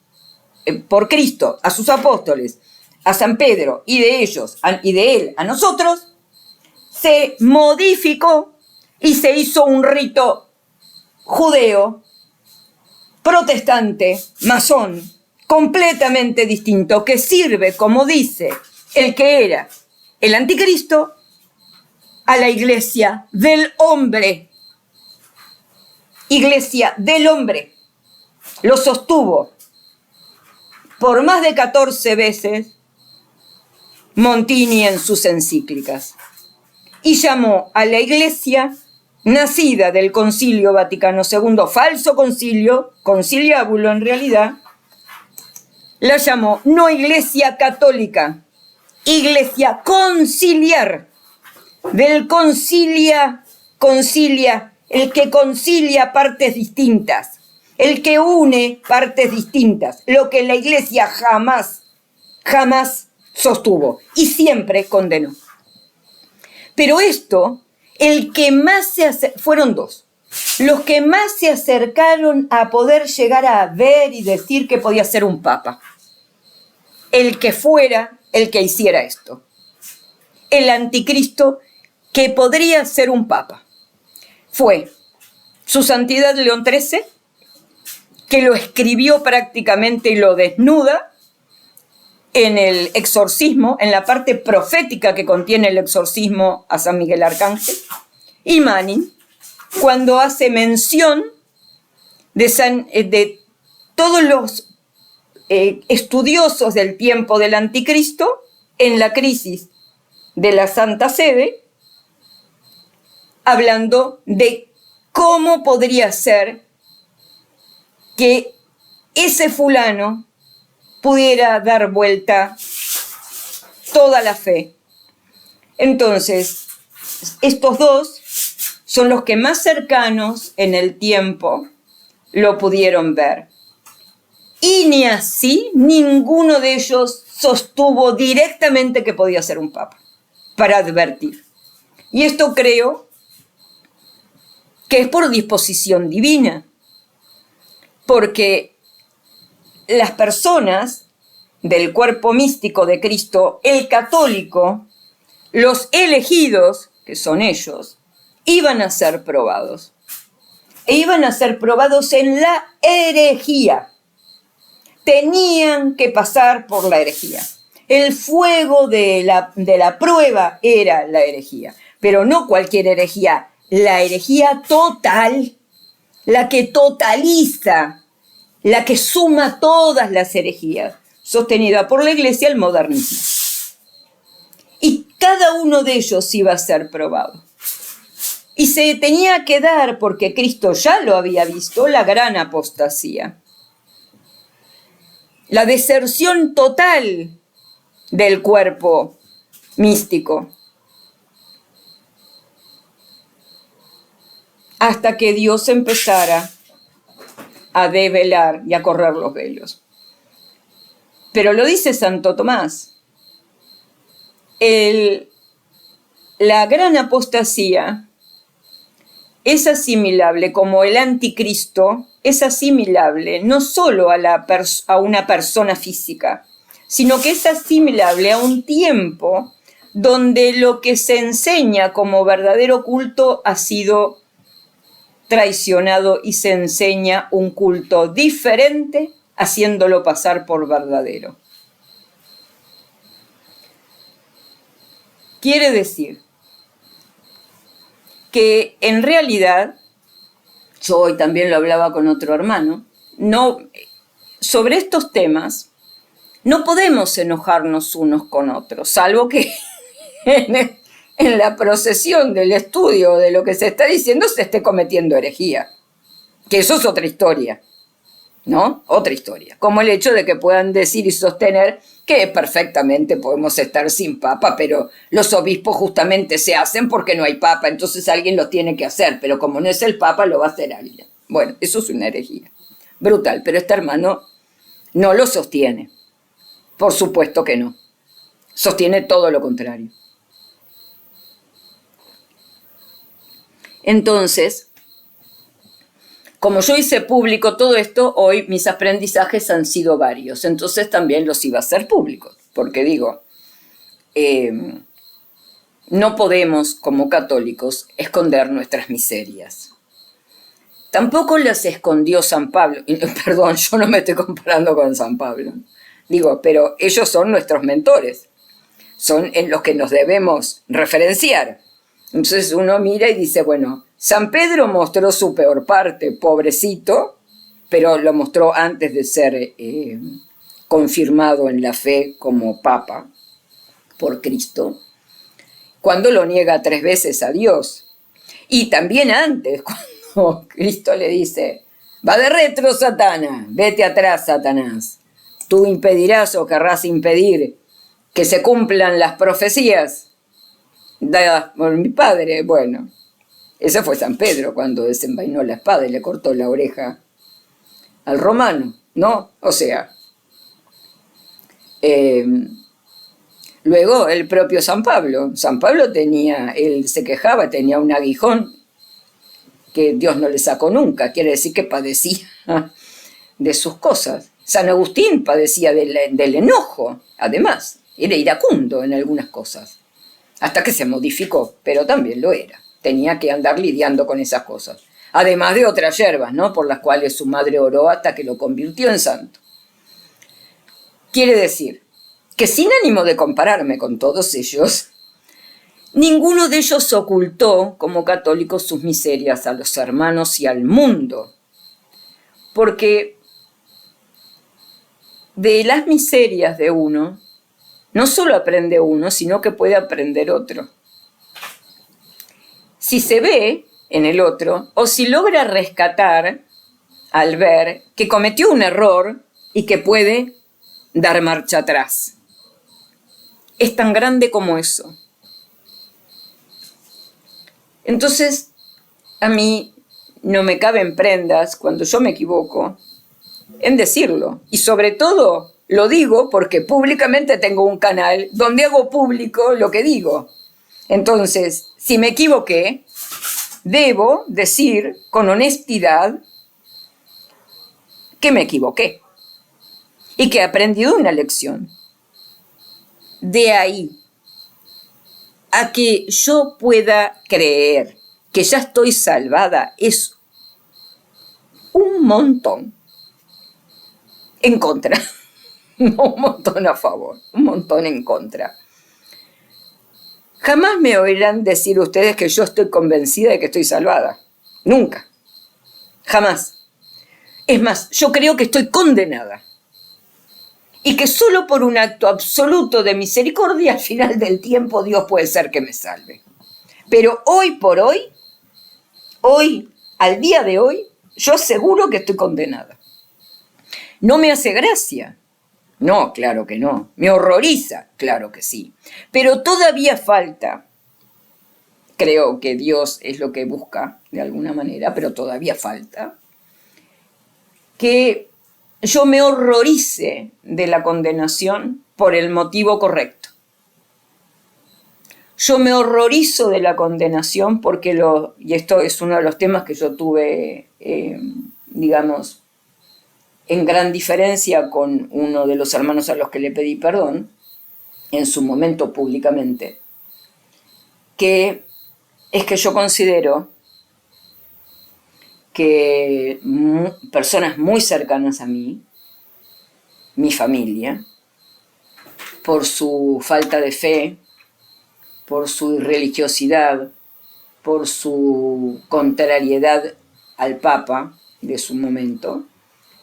[SPEAKER 1] por Cristo a sus apóstoles, a San Pedro y de ellos y de él a nosotros, se modificó y se hizo un rito judeo, protestante, masón, completamente distinto, que sirve, como dice el que era el anticristo, a la iglesia del hombre. Iglesia del hombre. Lo sostuvo por más de 14 veces Montini en sus encíclicas. Y llamó a la iglesia nacida del Concilio Vaticano II, falso concilio, conciliábulo en realidad, la llamó no iglesia católica, iglesia conciliar, del concilia, el que concilia partes distintas, el que une partes distintas, lo que la Iglesia jamás sostuvo y siempre condenó. Pero esto, el que más fueron dos, los que más se acercaron a poder llegar a ver y decir que podía ser un papa. El que fuera el que hiciera esto. El anticristo que podría ser un papa. Fue su santidad León XIII, que lo escribió prácticamente y lo desnuda en el exorcismo, en la parte profética que contiene el exorcismo a San Miguel Arcángel, y Manning, cuando hace mención de todos los estudiosos del tiempo del anticristo en la crisis de la Santa Sede, hablando de cómo podría ser que ese fulano pudiera dar vuelta toda la fe. Entonces, estos dos son los que más cercanos en el tiempo lo pudieron ver. Y ni así ninguno de ellos sostuvo directamente que podía ser un papa, para advertir. Y esto creo que es por disposición divina, porque las personas del cuerpo místico de Cristo, el católico, los elegidos, que son ellos, iban a ser probados. E iban a ser probados en la herejía. Tenían que pasar por la herejía. El fuego de la prueba era la herejía, pero no cualquier herejía, la herejía total, la que totaliza, la que suma todas las herejías, sostenida por la Iglesia, el modernismo. Y cada uno de ellos iba a ser probado. Y se tenía que dar, porque Cristo ya lo había visto, la gran apostasía. La deserción total del cuerpo místico. Hasta que Dios empezara a develar y a correr los velos. Pero lo dice Santo Tomás. La gran apostasía es asimilable, como el anticristo, es asimilable no solo a una persona física, sino que es asimilable a un tiempo donde lo que se enseña como verdadero culto ha sido traicionado y se enseña un culto diferente, haciéndolo pasar por verdadero. Quiere decir que en realidad, yo hoy también lo hablaba con otro hermano, sobre estos temas no podemos enojarnos unos con otros, salvo que en la procesión del estudio de lo que se está diciendo se esté cometiendo herejía, que eso es otra historia, ¿no? Otra historia, como el hecho de que puedan decir y sostener que perfectamente podemos estar sin papa, pero los obispos justamente se hacen porque no hay papa, entonces alguien lo tiene que hacer, pero como no es el papa lo va a hacer alguien. Bueno, eso es una herejía brutal, pero este hermano no lo sostiene, por supuesto que no, sostiene todo lo contrario. Entonces, como yo hice público todo esto, hoy mis aprendizajes han sido varios, entonces también los iba a hacer públicos, porque digo, no podemos como católicos esconder nuestras miserias. Tampoco las escondió San Pablo, perdón, yo no me estoy comparando con San Pablo, digo, pero ellos son nuestros mentores, son en los que nos debemos referenciar. Entonces uno mira y dice, bueno, San Pedro mostró su peor parte, pobrecito, pero lo mostró antes de ser confirmado en la fe como papa por Cristo, cuando lo niega 3 veces a Dios. Y también antes, cuando Cristo le dice, va de retro, Satanás, vete atrás, Satanás. Tú impedirás o querrás impedir que se cumplan las profecías. dada por mi padre, bueno, ese fue San Pedro cuando desenvainó la espada y le cortó la oreja al romano, ¿no? O sea, luego el propio San Pablo tenía, él se quejaba, tenía un aguijón que Dios no le sacó nunca, quiere decir que padecía de sus cosas. San Agustín padecía del enojo, además, era iracundo en algunas cosas, hasta que se modificó, pero también lo era. Tenía que andar lidiando con esas cosas, además de otras hierbas, ¿no?, por las cuales su madre oró hasta que lo convirtió en santo. Quiere decir que sin ánimo de compararme con todos ellos, ninguno de ellos ocultó como católicos sus miserias a los hermanos y al mundo, porque de las miserias de uno no solo aprende uno, sino que puede aprender otro. Si se ve en el otro, o si logra rescatar al ver que cometió un error y que puede dar marcha atrás. Es tan grande como eso. Entonces, a mí no me caben prendas cuando yo me equivoco en decirlo. Y sobre todo lo digo porque públicamente tengo un canal donde hago público lo que digo. Entonces, si me equivoqué, debo decir con honestidad que me equivoqué y que he aprendido una lección. De ahí a que yo pueda creer que ya estoy salvada es un montón en contra, no un montón a favor, un montón en contra. Jamás me oirán decir ustedes que yo estoy convencida de que estoy salvada. Nunca. Jamás. Es más, yo creo que estoy condenada. Y que solo por un acto absoluto de misericordia al final del tiempo Dios puede ser que me salve. Pero hoy por hoy, al día de hoy, yo aseguro que estoy condenada. No me hace gracia. No, claro que no. Me horroriza, claro que sí. Pero todavía falta, creo que Dios es lo que busca de alguna manera, pero todavía falta, que yo me horrorice de la condenación por el motivo correcto. Yo me horrorizo de la condenación porque y esto es uno de los temas que yo tuve, digamos, en gran diferencia con uno de los hermanos a los que le pedí perdón, en su momento públicamente, que es que yo considero que personas muy cercanas a mí, mi familia, por su falta de fe, por su irreligiosidad, por su contrariedad al Papa de su momento,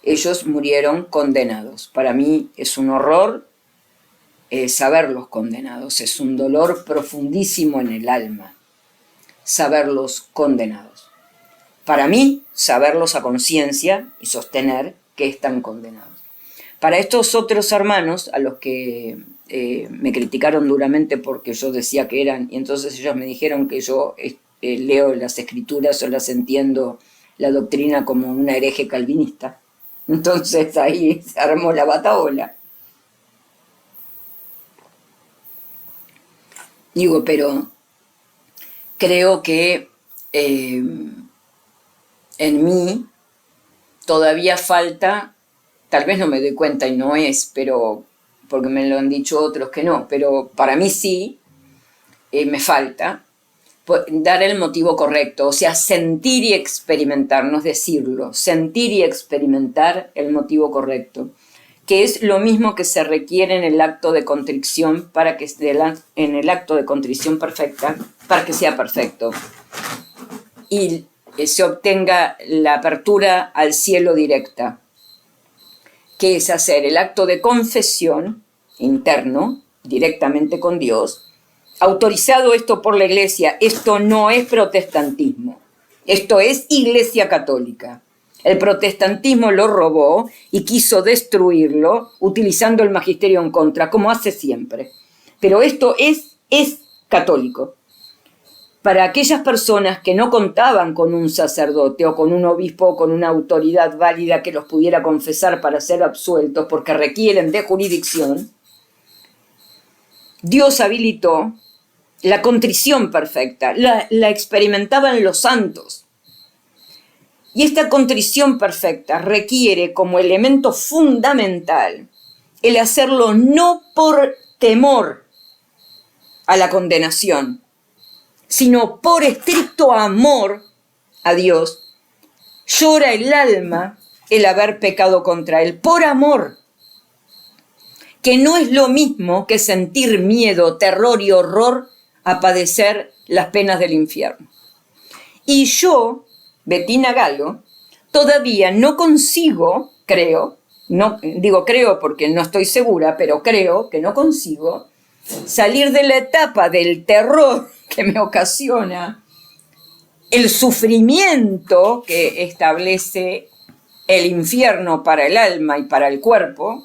[SPEAKER 1] ellos murieron condenados. Para mí es un horror saberlos condenados, es un dolor profundísimo en el alma, saberlos condenados. Para mí, saberlos a conciencia y sostener que están condenados. Para estos otros hermanos, a los que me criticaron duramente porque yo decía que eran, y entonces ellos me dijeron que yo leo las escrituras o las entiendo la doctrina como una hereje calvinista. Entonces ahí se armó la batahola. Digo, pero creo que en mí todavía falta, tal vez no me doy cuenta y no es, pero porque me lo han dicho otros que no, pero para mí sí, me falta dar el motivo correcto, o sea, sentir y experimentar, no es decirlo, sentir y experimentar el motivo correcto, que es lo mismo que se requiere en el acto de contrición para que en el acto de contrición perfecta, para que sea perfecto y se obtenga la apertura al cielo directa, que es hacer el acto de confesión interno directamente con Dios. Autorizado esto por la Iglesia, esto no es protestantismo, esto es Iglesia Católica. El protestantismo lo robó y quiso destruirlo utilizando el magisterio en contra, como hace siempre. Pero esto es católico, para aquellas personas que no contaban con un sacerdote o con un obispo o con una autoridad válida que los pudiera confesar para ser absueltos, porque requieren de jurisdicción, Dios habilitó la contrición perfecta, la experimentaban los santos. Y esta contrición perfecta requiere como elemento fundamental el hacerlo no por temor a la condenación, sino por estricto amor a Dios. Llora el alma el haber pecado contra Él, por amor, que no es lo mismo que sentir miedo, terror y horror a padecer las penas del infierno. Y yo, Bettina Galo, todavía no consigo, creo, no digo creo porque no estoy segura, pero creo que no consigo salir de la etapa del terror que me ocasiona el sufrimiento que establece el infierno para el alma y para el cuerpo,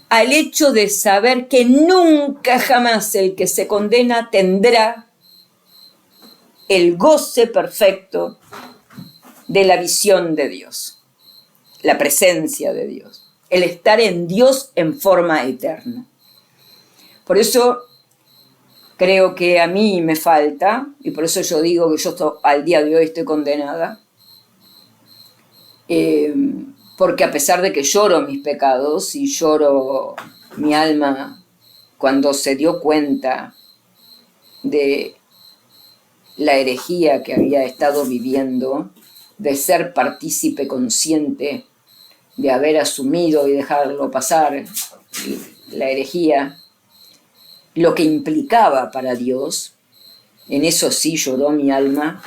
[SPEAKER 1] al hecho de saber que nunca jamás el que se condena tendrá el goce perfecto de la visión de Dios, la presencia de Dios, el estar en Dios en forma eterna. Por eso creo que a mí me falta, y por eso yo digo que yo al día de hoy estoy condenada, porque a pesar de que lloro mis pecados y lloro mi alma cuando se dio cuenta de la herejía que había estado viviendo, de ser partícipe consciente, de haber asumido y dejarlo pasar la herejía, lo que implicaba para Dios, en eso sí lloró mi alma,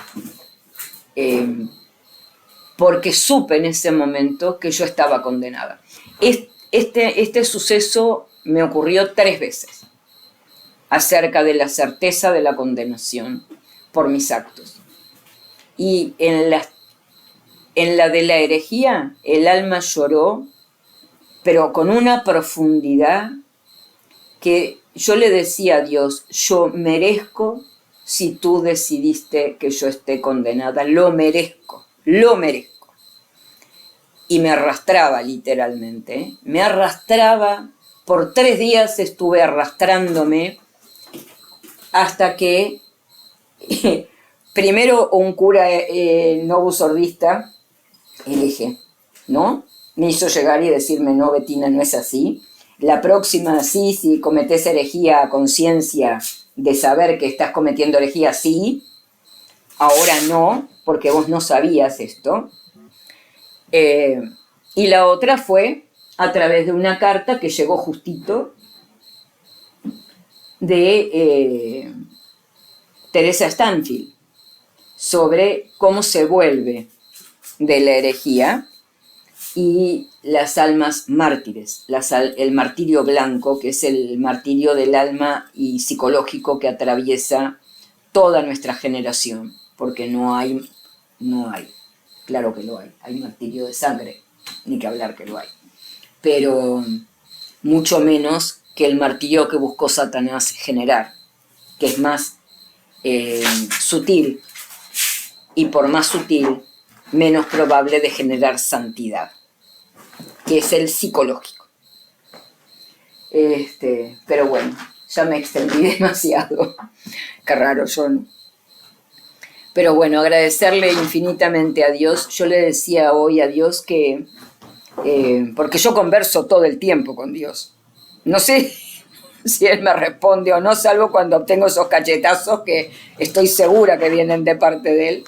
[SPEAKER 1] porque supe en ese momento que yo estaba condenada. Este suceso me ocurrió 3 veces, acerca de la certeza de la condenación por mis actos. Y en la de la herejía, el alma lloró, pero con una profundidad que yo le decía a Dios, yo merezco si tú decidiste que yo esté condenada, lo merezco. Y me arrastraba literalmente, me arrastraba, por 3 días estuve arrastrándome hasta que primero un cura novusordista, hereje, ¿no? Me hizo llegar y decirme, no, Bettina, no es así. La próxima, sí, si cometés herejía a conciencia de saber que estás cometiendo herejía, sí. Ahora no, porque vos no sabías esto. Y la otra fue a través de una carta que llegó justito de Teresa Stanfield sobre cómo se vuelve de la herejía y las almas mártires, el martirio blanco, que es el martirio del alma y psicológico que atraviesa toda nuestra generación, porque no hay, claro que lo hay martirio de sangre, ni que hablar que lo hay, pero mucho menos que el martirio que buscó Satanás generar, que es más sutil, y por más sutil, menos probable de generar santidad, que es el psicológico. Pero bueno, ya me extendí demasiado. Qué raro, yo no. Pero bueno, agradecerle infinitamente a Dios. Yo le decía hoy a Dios que, porque yo converso todo el tiempo con Dios. No sé si Él me responde o no, salvo cuando obtengo esos cachetazos que estoy segura que vienen de parte de Él.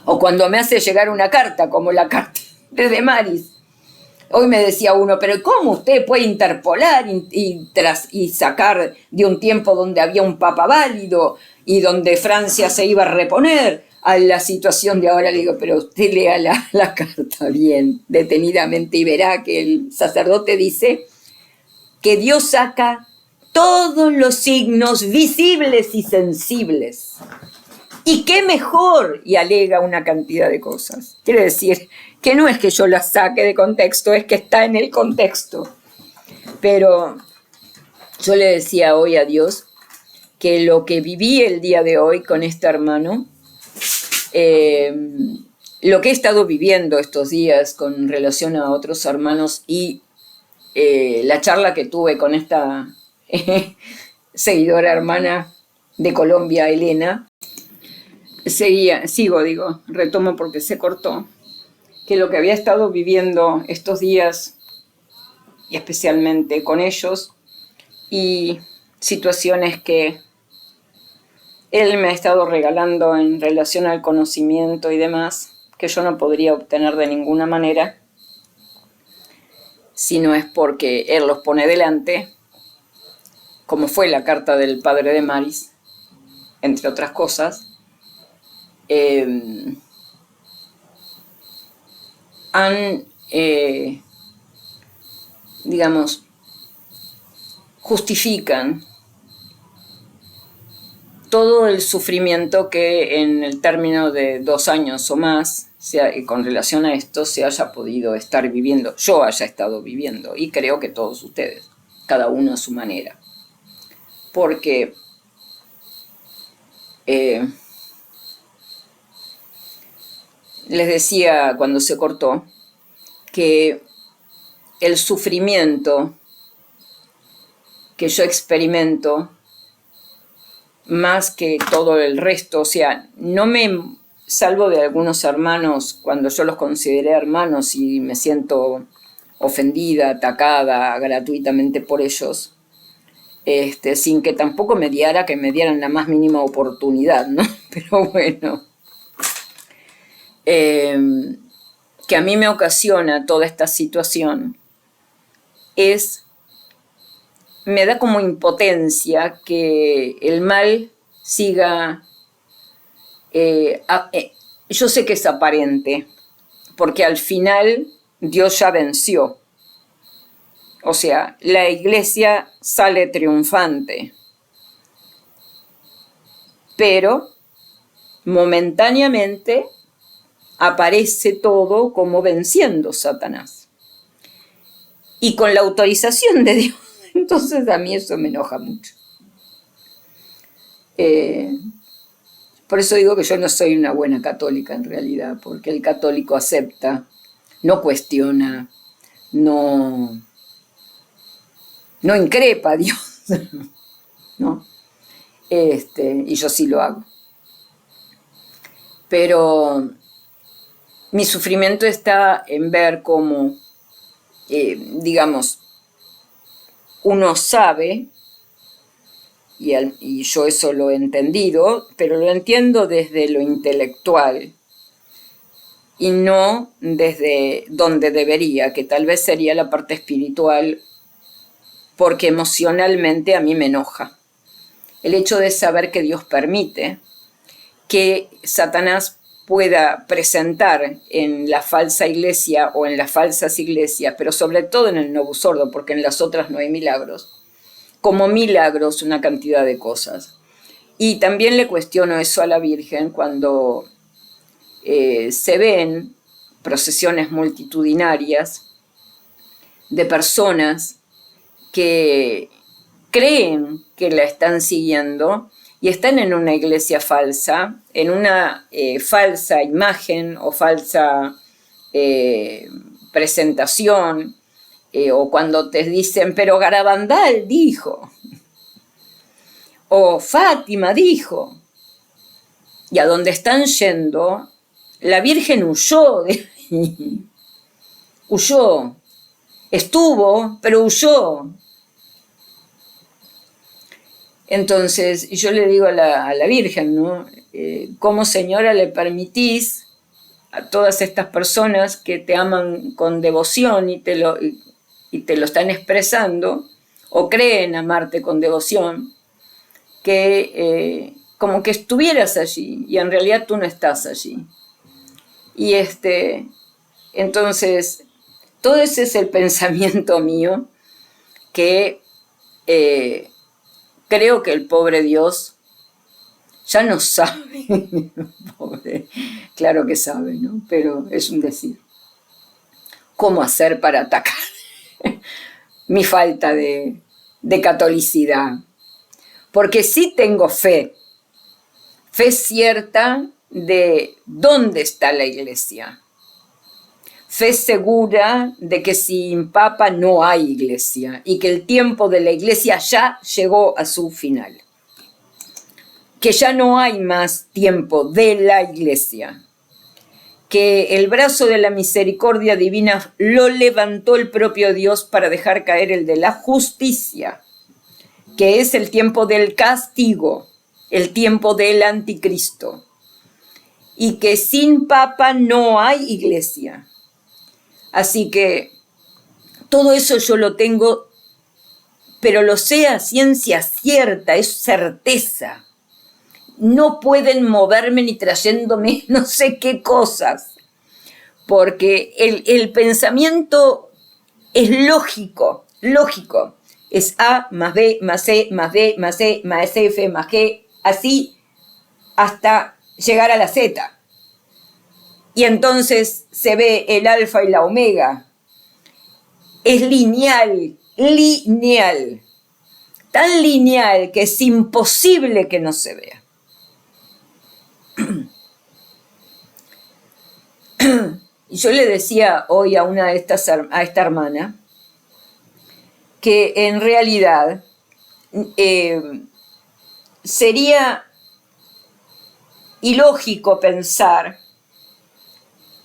[SPEAKER 1] O cuando me hace llegar una carta, como la carta de Demaris. Hoy me decía uno, pero ¿cómo usted puede interpolar y sacar de un tiempo donde había un papa válido y donde Francia se iba a reponer a la situación de ahora? Le digo, pero usted lea la carta bien, detenidamente, y verá que el sacerdote dice que Dios saca todos los signos visibles y sensibles. Y qué mejor, y alega una cantidad de cosas. Quiere decir que no es que yo las saque de contexto, es que está en el contexto. Pero yo le decía hoy a Dios que lo que viví el día de hoy con este hermano, lo que he estado viviendo estos días con relación a otros hermanos y la charla que tuve con esta seguidora hermana de Colombia, Elena, retomo porque se cortó, que lo que había estado viviendo estos días, y especialmente con ellos, y situaciones que él me ha estado regalando en relación al conocimiento y demás, que yo no podría obtener de ninguna manera, si no es porque él los pone delante, como fue la carta del padre de Maris, entre otras cosas, justifican todo el sufrimiento que en el término de 2 años o más, con relación a esto, se haya podido estar viviendo, yo haya estado viviendo, y creo que todos ustedes, cada uno a su manera. Porque les decía cuando se cortó que el sufrimiento que yo experimento, más que todo el resto, o sea, no me salvo de algunos hermanos cuando yo los consideré hermanos y me siento ofendida, atacada gratuitamente por ellos, sin que tampoco me dieran la más mínima oportunidad, ¿no? Pero bueno, que a mí me ocasiona toda esta situación me da como impotencia que el mal siga. Yo sé que es aparente, porque al final Dios ya venció. O sea, la iglesia sale triunfante, pero momentáneamente aparece todo como venciendo Satanás. Y con la autorización de Dios. Entonces a mí eso me enoja mucho. Por eso digo que yo no soy una buena católica en realidad, porque el católico acepta, no cuestiona, no increpa a Dios, ¿no? Y yo sí lo hago. Pero mi sufrimiento está en ver cómo, uno sabe, y yo eso lo he entendido, pero lo entiendo desde lo intelectual y no desde donde debería, que tal vez sería la parte espiritual, porque emocionalmente a mí me enoja. El hecho de saber que Dios permite que Satanás pueda presentar en la falsa iglesia o en las falsas iglesias, pero sobre todo en el Novus Ordo, porque en las otras no hay milagros, como milagros una cantidad de cosas. Y también le cuestiono eso a la Virgen cuando se ven procesiones multitudinarias de personas que creen que la están siguiendo y están en una iglesia falsa, en una falsa imagen o falsa presentación, o cuando te dicen, pero Garabandal dijo, o Fátima dijo, y a donde están yendo, la Virgen huyó de ahí, huyó, estuvo, pero huyó. Entonces yo le digo a la Virgen, ¿no? ¿Cómo, Señora, le permitís a todas estas personas que te aman con devoción y te lo están expresando, o creen amarte con devoción, que como que estuvieras allí y en realidad tú no estás allí? Y entonces todo ese es el pensamiento mío, que creo que el pobre Dios ya no sabe, pobre, claro que sabe, ¿no? Pero es un decir, cómo hacer para atacar mi falta de catolicidad. porque sí tengo fe cierta de dónde está la iglesia, fe segura de que sin Papa no hay iglesia y que el tiempo de la iglesia ya llegó a su final, que ya no hay más tiempo de la iglesia, que el brazo de la misericordia divina lo levantó el propio Dios para dejar caer el de la justicia, que es el tiempo del castigo, el tiempo del anticristo, y que sin Papa no hay iglesia. Así que todo eso yo lo tengo, pero lo sé a ciencia cierta, es certeza. No pueden moverme ni trayéndome no sé qué cosas, porque el pensamiento es lógico. Es A más B más C más D más E más F más G, así hasta llegar a la Z. Y entonces se ve el alfa y la omega. Es lineal, tan lineal que es imposible que no se vea. Y yo le decía hoy a esta hermana que en realidad sería ilógico pensar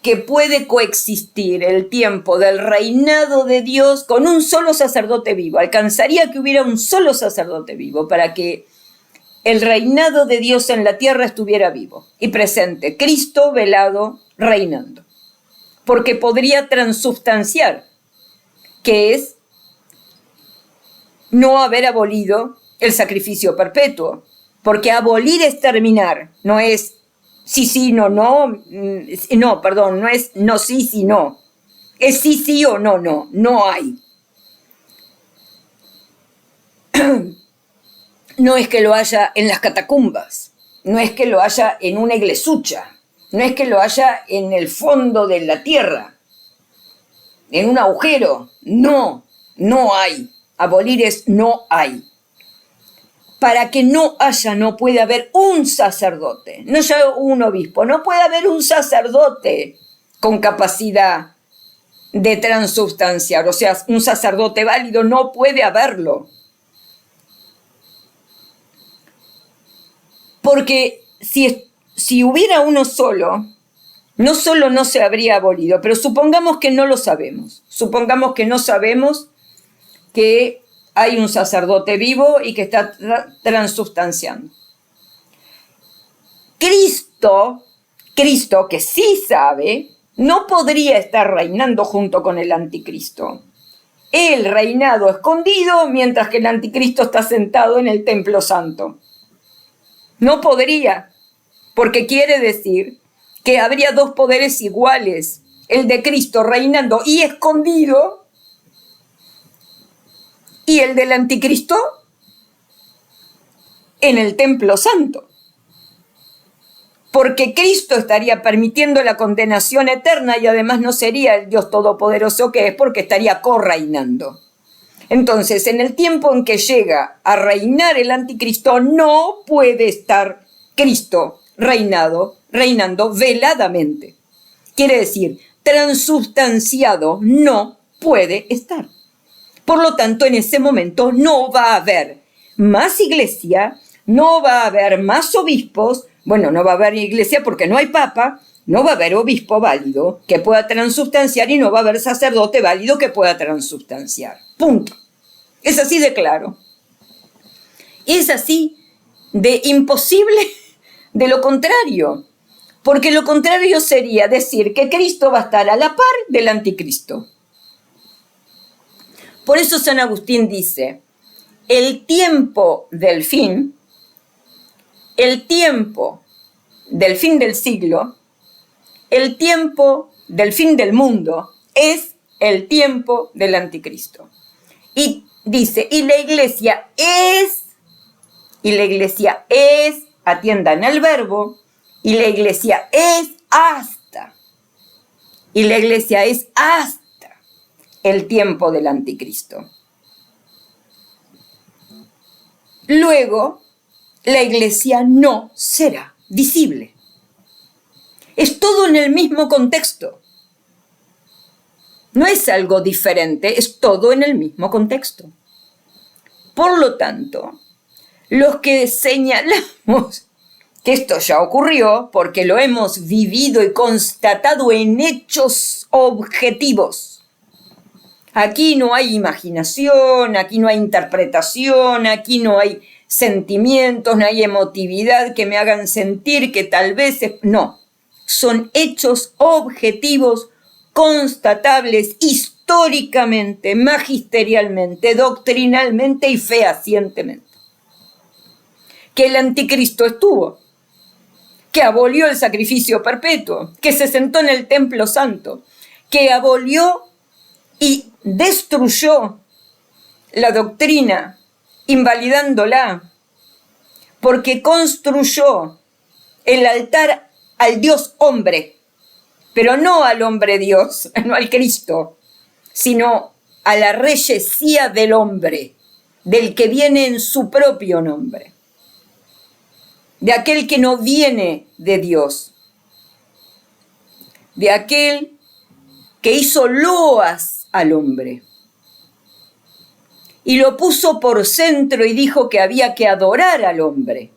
[SPEAKER 1] que puede coexistir el tiempo del reinado de Dios con un solo sacerdote vivo. Alcanzaría que hubiera un solo sacerdote vivo para que el reinado de Dios en la tierra estuviera vivo y presente, Cristo velado reinando, porque podría transubstanciar, que es no haber abolido el sacrificio perpetuo, porque abolir es terminar, no es sí, no, no es no, sí, no, es sí o no hay. No es que lo haya en las catacumbas, no es que lo haya en una iglesucha, no es que lo haya en el fondo de la tierra, en un agujero, no hay. Abolir es no hay. Para que no haya, no puede haber un sacerdote, no ya un obispo, no puede haber un sacerdote con capacidad de transubstanciar, o sea, un sacerdote válido no puede haberlo. Porque si hubiera uno solo, no solo no se habría abolido, pero supongamos que no lo sabemos, supongamos que no sabemos que hay un sacerdote vivo y que está transubstanciando. Cristo, que sí sabe, no podría estar reinando junto con el anticristo. Él reinado escondido mientras que el anticristo está sentado en el templo santo. No podría, porque quiere decir que habría dos poderes iguales, el de Cristo reinando y escondido, y el del anticristo en el templo santo. Porque Cristo estaría permitiendo la condenación eterna y además no sería el Dios todopoderoso que es, porque estaría correinando. Entonces, en el tiempo en que llega a reinar el anticristo, no puede estar Cristo reinando veladamente. Quiere decir, transubstanciado no puede estar. Por lo tanto, en ese momento no va a haber más iglesia, no va a haber más obispos, bueno, no va a haber iglesia porque no hay papa, no va a haber obispo válido que pueda transubstanciar y no va a haber sacerdote válido que pueda transubstanciar. Punto. Es así de claro. Es así de imposible de lo contrario, porque lo contrario sería decir que Cristo va a estar a la par del anticristo. Por eso San Agustín dice, el tiempo del fin del siglo, el tiempo del fin del mundo es el tiempo del anticristo. Y dice, y la iglesia es, atiendan al verbo, y la iglesia es hasta el tiempo del anticristo. luego la iglesia no será visible. Es todo en el mismo contexto. No es algo diferente, es todo en el mismo contexto. Por lo tanto, los que señalamos que esto ya ocurrió, porque lo hemos vivido y constatado en hechos objetivos. Aquí no hay imaginación, aquí no hay interpretación, aquí no hay sentimientos, no hay emotividad que me hagan sentir que tal vez... No, son hechos objetivos, constatables históricamente, magisterialmente, doctrinalmente y fehacientemente. Que el anticristo estuvo, que abolió el sacrificio perpetuo, que se sentó en el templo santo, que abolió y destruyó la doctrina, invalidándola, porque construyó el altar al Dios hombre, pero no al hombre Dios, no al Cristo, sino a la reyesía del hombre, del que viene en su propio nombre, de aquel que no viene de Dios, de aquel que hizo loas al hombre y lo puso por centro y dijo que había que adorar al hombre.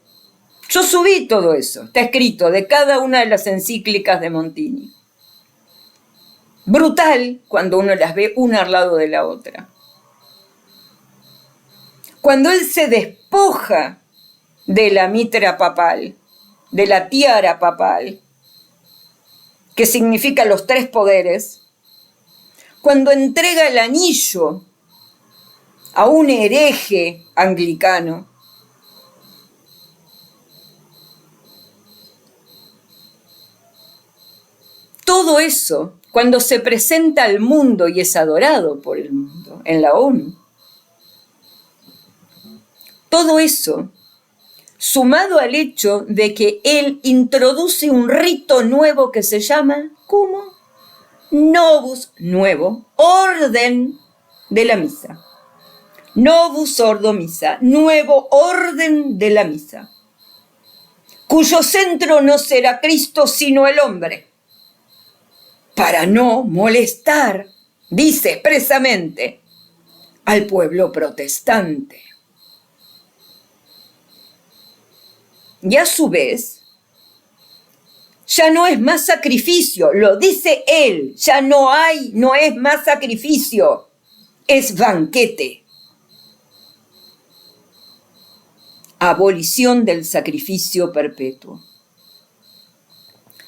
[SPEAKER 1] Yo subí todo eso, está escrito de cada una de las encíclicas de Montini. Brutal cuando uno las ve una al lado de la otra. Cuando él se despoja de la mitra papal, de la tiara papal, que significa los tres poderes, cuando entrega el anillo a un hereje anglicano, todo eso, cuando se presenta al mundo y es adorado por el mundo, en la ONU, todo eso, sumado al hecho de que él introduce un rito nuevo que se llama, ¿cómo? Novus, nuevo, orden de la misa. Novus ordo misa, nuevo orden de la misa, cuyo centro no será Cristo sino el hombre, para no molestar, dice expresamente, al pueblo protestante. Y a su vez, ya no es más sacrificio, lo dice él, ya no es más sacrificio, es banquete. Abolición del sacrificio perpetuo.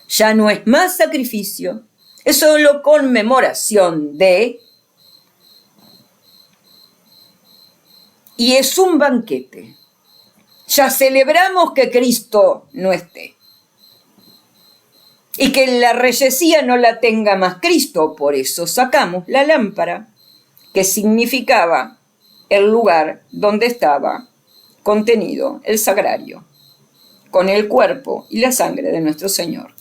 [SPEAKER 1] Ya no es más sacrificio, es solo conmemoración de, y es un banquete. Ya celebramos que Cristo no esté y que la reyesía no la tenga más Cristo, por eso sacamos la lámpara, que significaba el lugar donde estaba contenido el sagrario, con el cuerpo y la sangre de nuestro Señor.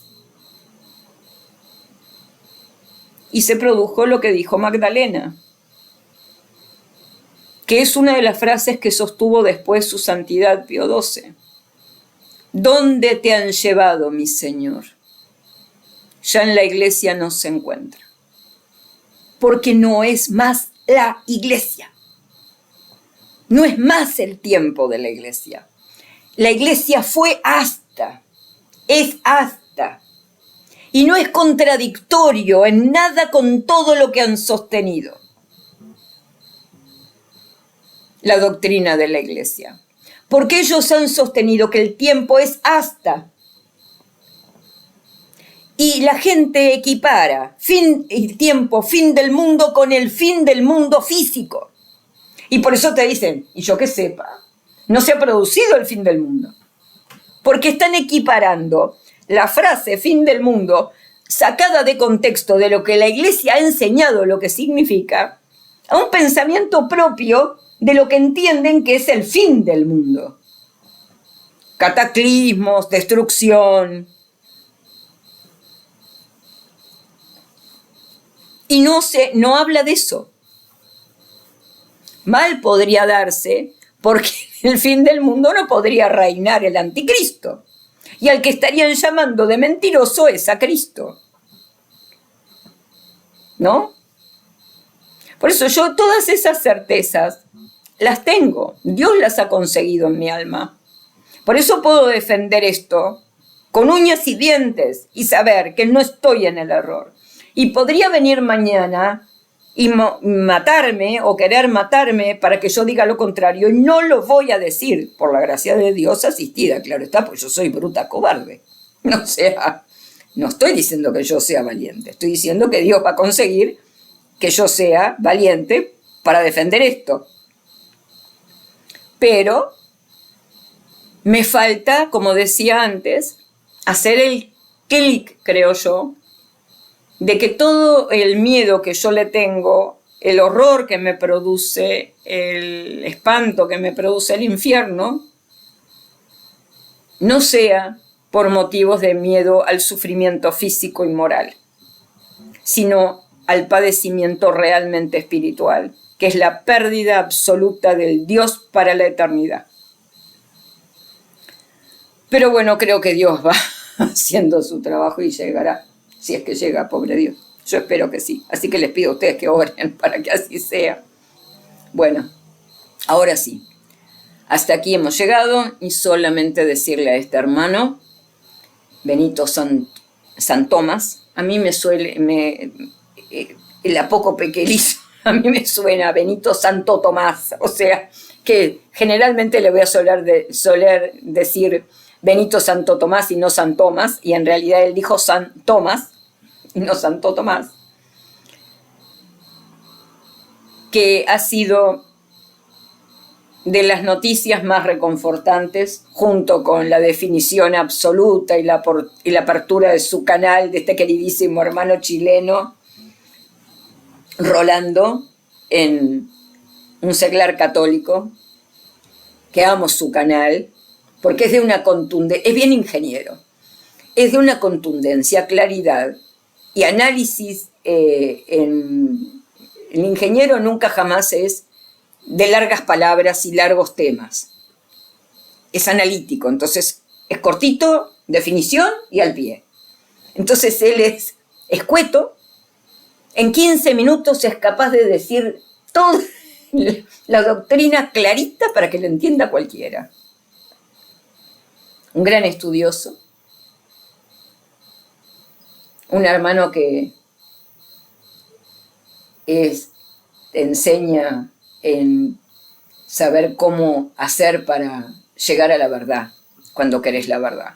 [SPEAKER 1] Y se produjo lo que dijo Magdalena, que es una de las frases que sostuvo después su santidad Pío XII. ¿Dónde te han llevado, mi Señor? Ya en la iglesia no se encuentra, porque no es más la iglesia. No es más el tiempo de la iglesia. La iglesia fue hasta, es hasta, y no es contradictorio en nada con todo lo que han sostenido la doctrina de la iglesia. Porque ellos han sostenido que el tiempo es hasta. Y la gente equipara el tiempo, fin del mundo, con el fin del mundo físico. Y por eso te dicen, y yo que sepa, no se ha producido el fin del mundo. Porque están equiparando la frase fin del mundo, sacada de contexto de lo que la iglesia ha enseñado, lo que significa, a un pensamiento propio de lo que entienden que es el fin del mundo. Cataclismos, destrucción. Y no habla de eso. Mal podría darse porque el fin del mundo no podría reinar el anticristo. Y al que estarían llamando de mentiroso es a Cristo. ¿No? Por eso yo todas esas certezas las tengo. Dios las ha conseguido en mi alma. Por eso puedo defender esto con uñas y dientes y saber que no estoy en el error. Y podría venir mañana y matarme o querer matarme para que yo diga lo contrario. Y no lo voy a decir, por la gracia de Dios asistida, claro está, pues yo soy bruta cobarde. O sea, no estoy diciendo que yo sea valiente, estoy diciendo que Dios va a conseguir que yo sea valiente para defender esto. Pero me falta, como decía antes, hacer el clic, creo yo, de que todo el miedo que yo le tengo, el horror que me produce, el espanto que me produce el infierno, no sea por motivos de miedo al sufrimiento físico y moral, sino al padecimiento realmente espiritual, que es la pérdida absoluta del Dios para la eternidad. Pero bueno, creo que Dios va haciendo su trabajo y llegará, si es que llega, pobre Dios. Yo espero que sí. Así que les pido a ustedes que oren para que así sea. Bueno, ahora sí. Hasta aquí hemos llegado y solamente decirle a este hermano, Benito San Tomás, a mí me suele, el apócope que él hizo, a mí me suena Benito Santo Tomás, o sea, que generalmente le voy a soler decir Benito Santo Tomás y no San Tomás, y en realidad él dijo San Tomás y no Santo Tomás, que ha sido de las noticias más reconfortantes, junto con la definición absoluta y la apertura de su canal de este queridísimo hermano chileno, Rolando, en un seglar católico, que amo su canal, porque es de una contundencia, es bien ingeniero, es de una contundencia, claridad y análisis. El ingeniero nunca jamás es de largas palabras y largos temas. Es analítico, entonces es cortito, definición y al pie. Entonces él es escueto, en 15 minutos es capaz de decir toda la doctrina clarita para que lo entienda cualquiera. Un gran estudioso, un hermano que te enseña en saber cómo hacer para llegar a la verdad cuando querés la verdad.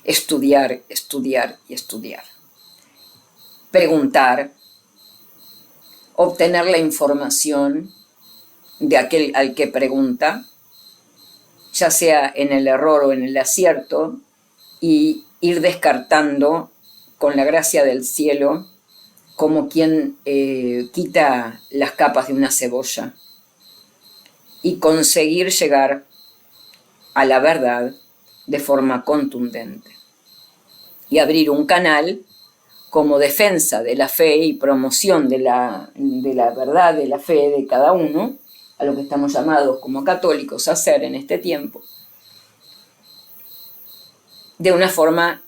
[SPEAKER 1] Estudiar, estudiar y estudiar. Preguntar, obtener la información de aquel al que pregunta, ya sea en el error o en el acierto, y ir descartando con la gracia del cielo como quien quita las capas de una cebolla y conseguir llegar a la verdad de forma contundente y abrir un canal como defensa de la fe y promoción de la verdad, de la fe de cada uno, a lo que estamos llamados como católicos a hacer en este tiempo, de una forma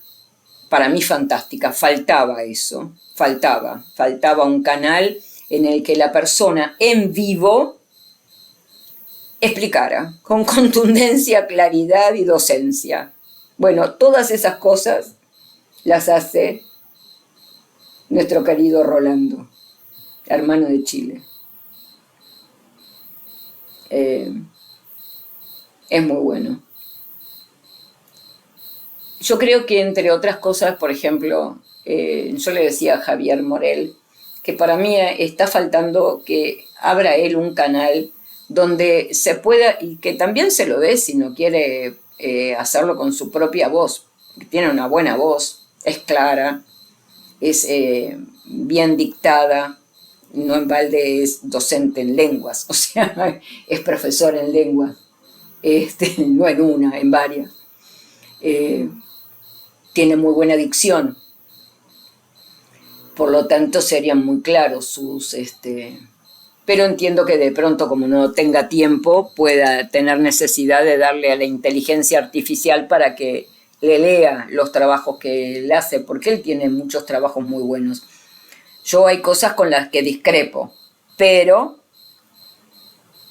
[SPEAKER 1] para mí fantástica. Faltaba eso, faltaba un canal en el que la persona en vivo explicara con contundencia, claridad y docencia. Bueno, todas esas cosas las hace nuestro querido Rolando, hermano de Chile. Es muy bueno. Yo creo que, entre otras cosas, por ejemplo, yo le decía a Javier Morel que para mí está faltando que abra él un canal donde se pueda, y que también se lo dé si no quiere hacerlo con su propia voz, porque tiene una buena voz, es clara, es bien dictada, no en balde es docente en lenguas, o sea, es profesor en lenguas, no en una, en varias. Tiene muy buena dicción, por lo tanto serían muy claros sus pero entiendo que de pronto, como no tenga tiempo, pueda tener necesidad de darle a la inteligencia artificial para que le lea los trabajos que él hace, porque él tiene muchos trabajos muy buenos. Yo hay cosas con las que discrepo, pero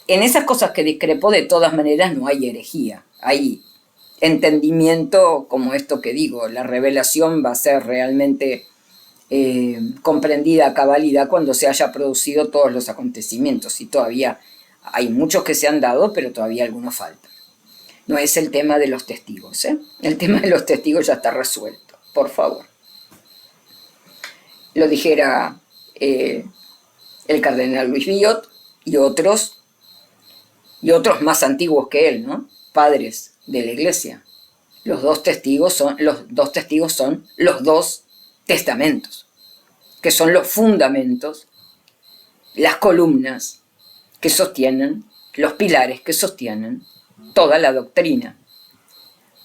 [SPEAKER 1] en esas cosas que discrepo, de todas maneras, no hay herejía. Hay entendimiento, como esto que digo, la revelación va a ser realmente comprendida a cabalidad cuando se haya producido todos los acontecimientos. Y todavía hay muchos que se han dado, pero todavía algunos faltan. No es el tema de los testigos, ¿eh? El tema de los testigos ya está resuelto, por favor. Lo dijera el cardenal Luis Villot y otros más antiguos que él, ¿no? Padres de la Iglesia. Los dos testigos son los dos testamentos, que son los fundamentos, las columnas que sostienen, los pilares que sostienen toda la doctrina,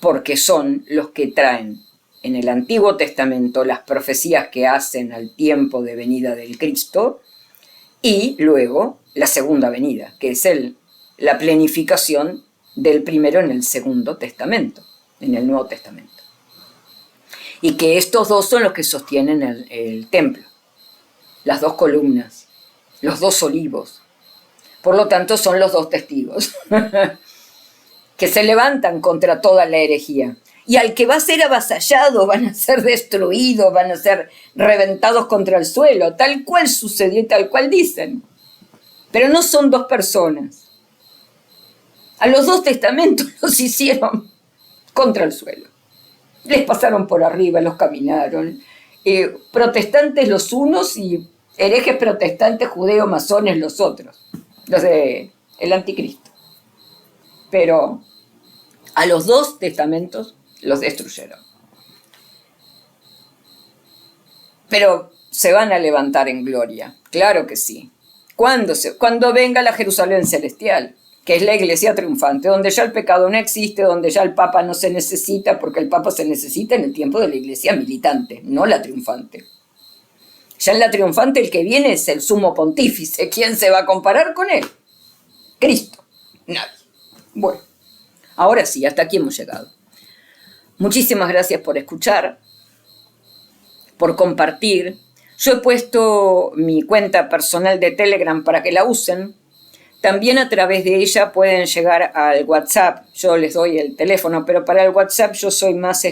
[SPEAKER 1] porque son los que traen en el Antiguo Testamento las profecías que hacen al tiempo de venida del Cristo y luego la segunda venida, que es la plenificación del primero en el Segundo Testamento, en el Nuevo Testamento. Y que estos dos son los que sostienen el templo, las dos columnas, los dos olivos. Por lo tanto, son los dos testigos que se levantan contra toda la herejía. Y al que va a ser avasallado, van a ser destruidos, van a ser reventados contra el suelo, tal cual sucedió y tal cual dicen. Pero no son dos personas. A los dos testamentos los hicieron contra el suelo. Les pasaron por arriba, los caminaron. Protestantes los unos y herejes protestantes judeo-masones los otros. Los del anticristo. Pero a los dos testamentos los destruyeron. Pero se van a levantar en gloria, claro que sí. Cuando venga la Jerusalén celestial, que es la iglesia triunfante, donde ya el pecado no existe, donde ya el Papa no se necesita, porque el Papa se necesita en el tiempo de la iglesia militante, no la triunfante. Ya en la triunfante el que viene es el sumo pontífice. ¿Quién se va a comparar con él? Cristo. Nadie. Bueno, ahora sí, hasta aquí hemos llegado. Muchísimas gracias por escuchar, por compartir. Yo he puesto mi cuenta personal de Telegram para que la usen. También a través de ella pueden llegar al WhatsApp. Yo les doy el teléfono, pero para el WhatsApp yo soy más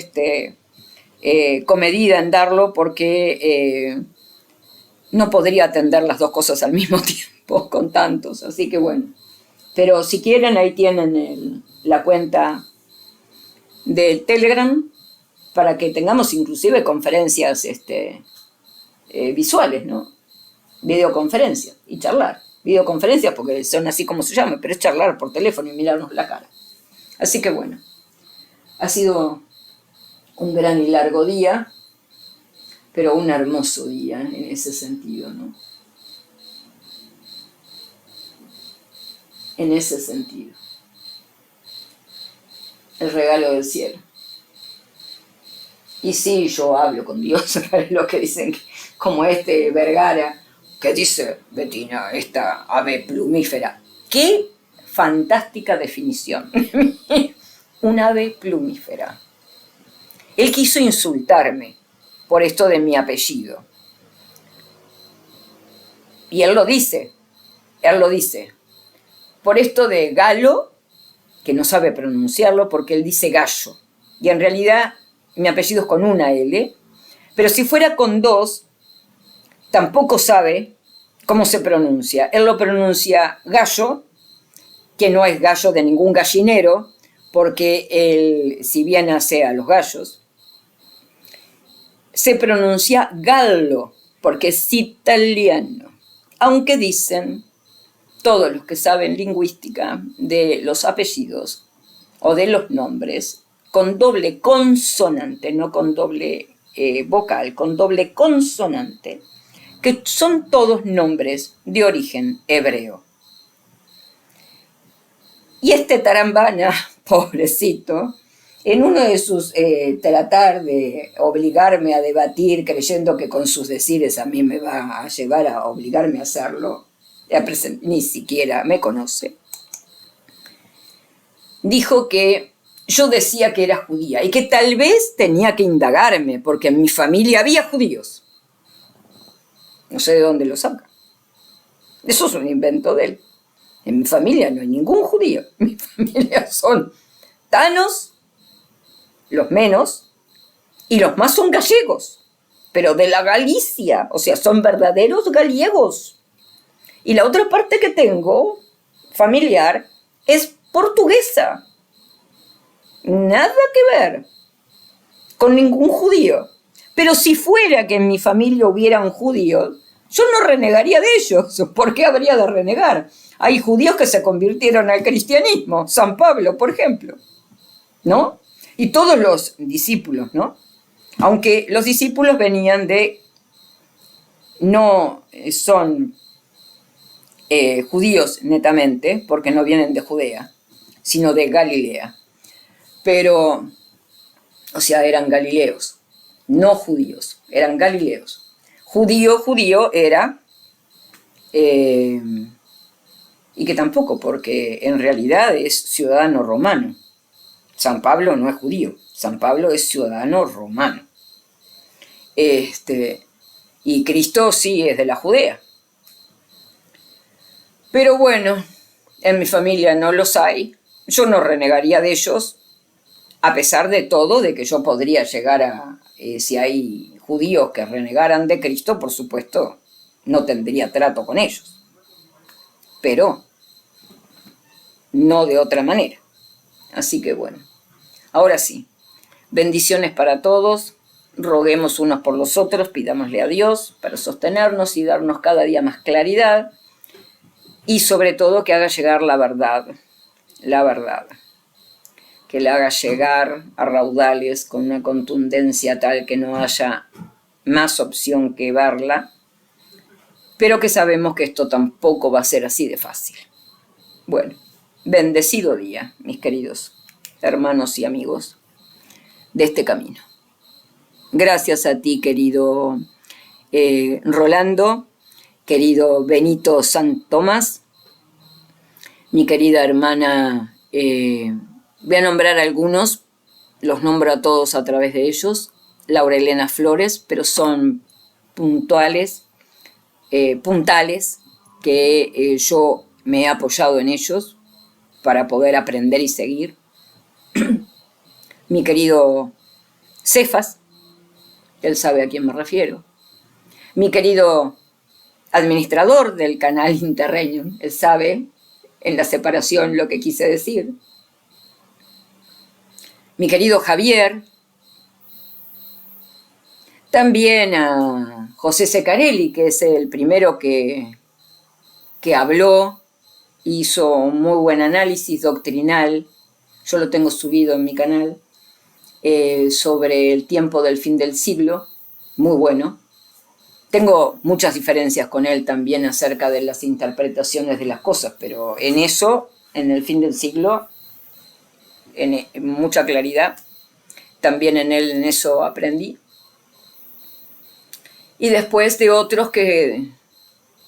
[SPEAKER 1] comedida en darlo porque no podría atender las dos cosas al mismo tiempo con tantos. Así que bueno. Pero si quieren, ahí tienen la cuenta del Telegram para que tengamos inclusive conferencias visuales, ¿no? Videoconferencias y charlar. Videoconferencias porque son así como se llaman, pero es charlar por teléfono y mirarnos la cara. Así que bueno, ha sido un gran y largo día, pero un hermoso día en ese sentido, ¿no? En ese sentido. El regalo del cielo. Y sí, yo hablo con Dios, lo que dicen, como Vergara, que dice, Bettina, esta ave plumífera. ¡Qué fantástica definición! Un ave plumífera. Él quiso insultarme por esto de mi apellido. Y él lo dice. Por esto de galo, que no sabe pronunciarlo porque él dice gallo. Y en realidad mi apellido es con una L, pero si fuera con dos, tampoco sabe cómo se pronuncia. Él lo pronuncia gallo, que no es gallo de ningún gallinero, porque él, si bien hace a los gallos, se pronuncia gallo, porque es italiano. Aunque dicen todos los que saben lingüística de los apellidos o de los nombres, con doble consonante, no con doble vocal, con doble consonante, que son todos nombres de origen hebreo. Y tarambana, pobrecito, en uno de sus tratar de obligarme a debatir, creyendo que con sus decires a mí me va a llevar a obligarme a hacerlo, ni siquiera me conoce, dijo que yo decía que era judía y que tal vez tenía que indagarme porque en mi familia había judíos. No sé de dónde lo saca. Eso es un invento de él. En mi familia no hay ningún judío. En mi familia son tanos, los menos, y los más son gallegos, pero de la Galicia, o sea, son verdaderos gallegos. Y la otra parte que tengo, familiar, es portuguesa. Nada que ver con ningún judío. Pero si fuera que en mi familia hubieran judíos, yo no renegaría de ellos. ¿Por qué habría de renegar? Hay judíos que se convirtieron al cristianismo, San Pablo, por ejemplo, ¿no? Y todos los discípulos, ¿no? Aunque los discípulos venían no son judíos netamente, porque no vienen de Judea, sino de Galilea. Pero, o sea, eran galileos, no judíos, eran galileos. Judío era, y que tampoco, porque en realidad es ciudadano romano. San Pablo no es judío, San Pablo es ciudadano romano. Y Cristo sí es de la Judea. Pero bueno, en mi familia no los hay. Yo no renegaría de ellos, a pesar de todo, de que yo podría llegar a, si hay judíos que renegaran de Cristo, por supuesto, no tendría trato con ellos. Pero no de otra manera. Así que bueno, ahora sí, bendiciones para todos, roguemos unos por los otros, pidámosle a Dios para sostenernos y darnos cada día más claridad y sobre todo que haga llegar la verdad, que la haga llegar a raudales con una contundencia tal que no haya más opción que verla, pero que sabemos que esto tampoco va a ser así de fácil. Bueno, bendecido día, mis queridos hermanos y amigos de este camino. Gracias a ti, querido Rolando, querido Benito Sant Tomás, mi querida hermana, voy a nombrar algunos, los nombro a todos a través de ellos, Laura Elena Flores, pero son puntales, que yo me he apoyado en ellos para poder aprender y seguir. Mi querido Cefas, él sabe a quién me refiero. Mi querido administrador del canal Interregnum, él sabe en la separación lo que quise decir. Mi querido Javier, también a José Secarelli, que es el primero que habló, hizo un muy buen análisis doctrinal, yo lo tengo subido en mi canal, sobre el tiempo del fin del siglo, muy bueno. Tengo muchas diferencias con él también acerca de las interpretaciones de las cosas, pero en eso, en el fin del siglo, en mucha claridad, también en él en eso aprendí. Y después de otros que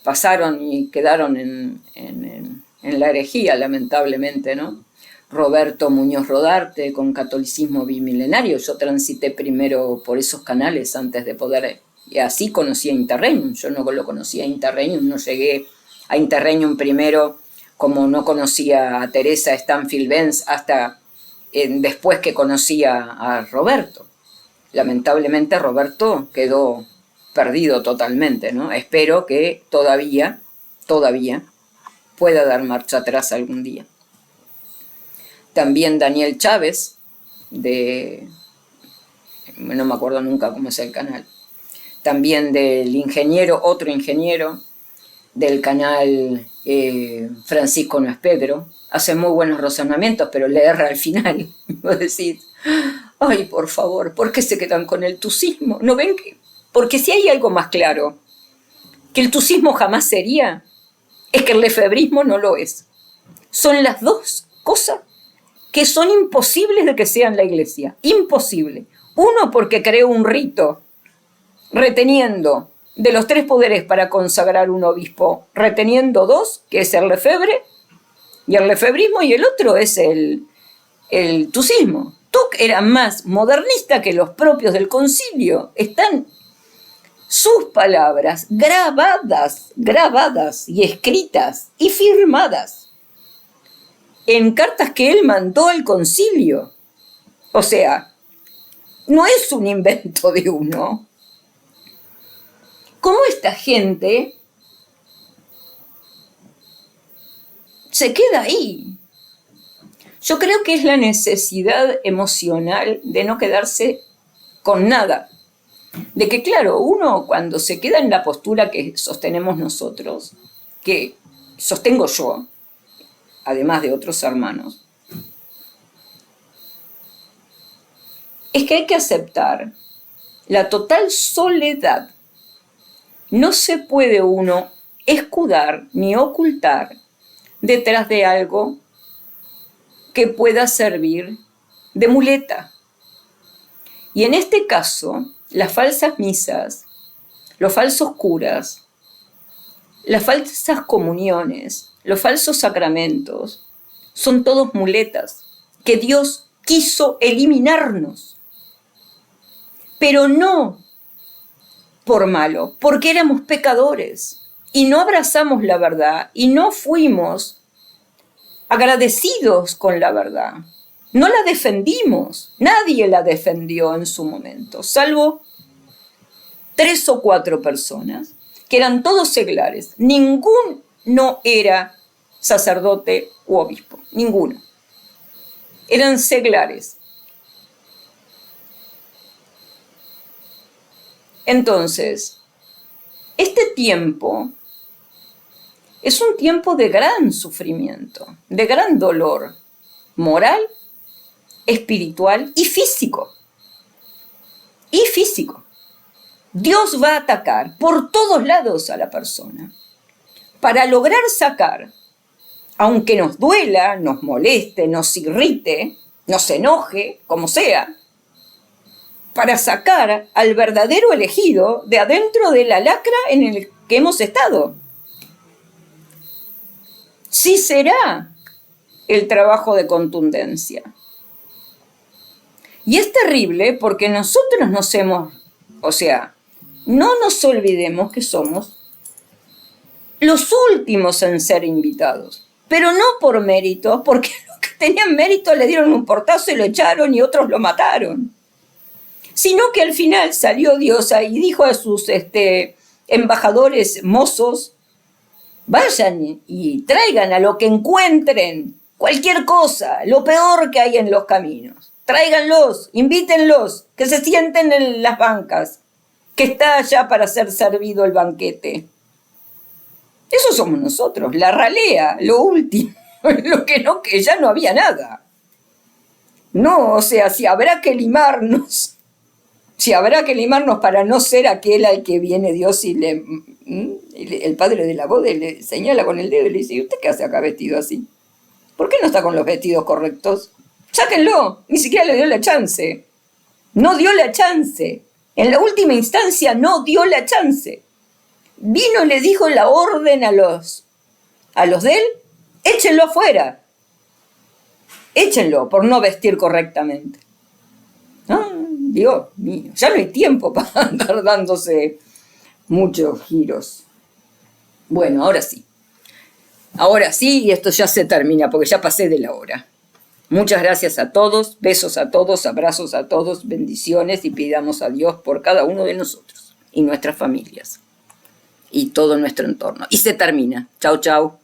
[SPEAKER 1] pasaron y quedaron en la herejía, lamentablemente, ¿no? Roberto Muñoz Rodarte, con Catolicismo Bimilenario. Yo transité primero por esos canales antes de poder... Y así conocí a Interregnum. Yo no lo conocía a Interregnum, no llegué a Interregnum primero, como no conocía a Teresa Stanfield Benz hasta después que conocía a Roberto. Lamentablemente Roberto quedó perdido totalmente, ¿no? Espero que todavía pueda dar marcha atrás algún día. También Daniel Chávez, no me acuerdo nunca cómo es el canal. También del otro ingeniero del canal Francisco No es Pedro. Hace muy buenos razonamientos, pero le erra al final. Vos decís, ay, por favor, ¿por qué se quedan con el tucismo? ¿No ven que? Porque si hay algo más claro que el tucismo jamás sería, es que el lefebrismo no lo es. Son las dos cosas que son imposibles de que sean la Iglesia. Imposible. Uno, porque creó un rito reteniendo de los 3 poderes para consagrar un obispo, reteniendo 2, que es el lefebvre y el lefebrismo, y el otro es el tucismo. Tuc era más modernista que los propios del concilio. Están sus palabras grabadas y escritas y firmadas en cartas que él mandó al concilio. O sea, no es un invento de uno. ¿Cómo esta gente se queda ahí? Yo creo que es la necesidad emocional de no quedarse con nada. De que, claro, uno cuando se queda en la postura que sostenemos nosotros, que sostengo yo, además de otros hermanos, es que hay que aceptar la total soledad. No se puede uno escudar ni ocultar detrás de algo que pueda servir de muleta. Y en este caso, las falsas misas, los falsos curas, las falsas comuniones, los falsos sacramentos, son todos muletas que Dios quiso eliminarnos. Pero no por malo, porque éramos pecadores y no abrazamos la verdad y no fuimos agradecidos con la verdad. No la defendimos, nadie la defendió en su momento, salvo 3 o 4 personas, que eran todos seglares. Ninguno era sacerdote u obispo, ninguno. Eran seglares. Entonces, este tiempo es un tiempo de gran sufrimiento, de gran dolor moral, espiritual y físico. Y físico. Dios va a atacar por todos lados a la persona para lograr sacar, aunque nos duela, nos moleste, nos irrite, nos enoje, como sea, para sacar al verdadero elegido de adentro de la lacra en el que hemos estado. Sí será el trabajo de contundencia. Y es terrible porque nosotros no nos olvidemos que somos los últimos en ser invitados, pero no por mérito, porque los que tenían mérito le dieron un portazo y lo echaron y otros lo mataron. Sino que al final salió Dios y dijo a sus embajadores mozos, vayan y traigan a lo que encuentren, cualquier cosa, lo peor que hay en los caminos. Tráiganlos, invítenlos, que se sienten en las bancas, que está ya para ser servido el banquete. Eso somos nosotros, la ralea, lo último, lo que ya no había nada. No, o sea, si habrá que limarnos para no ser aquel al que viene Dios y el padre de la boda le señala con el dedo y le dice, ¿y usted qué hace acá vestido así? ¿Por qué no está con los vestidos correctos? Sáquenlo, ni siquiera le dio la chance. No dio la chance. En la última instancia no dio la chance. Vino y le dijo la orden a los de él, échenlo afuera. Échenlo por no vestir correctamente. Dios mío, ya no hay tiempo para andar dándose muchos giros. Bueno, ahora sí. Ahora sí, y esto ya se termina porque ya pasé de la hora. Muchas gracias a todos, besos a todos, abrazos a todos, bendiciones y pidamos a Dios por cada uno de nosotros y nuestras familias y todo nuestro entorno. Y se termina. Chau, chau.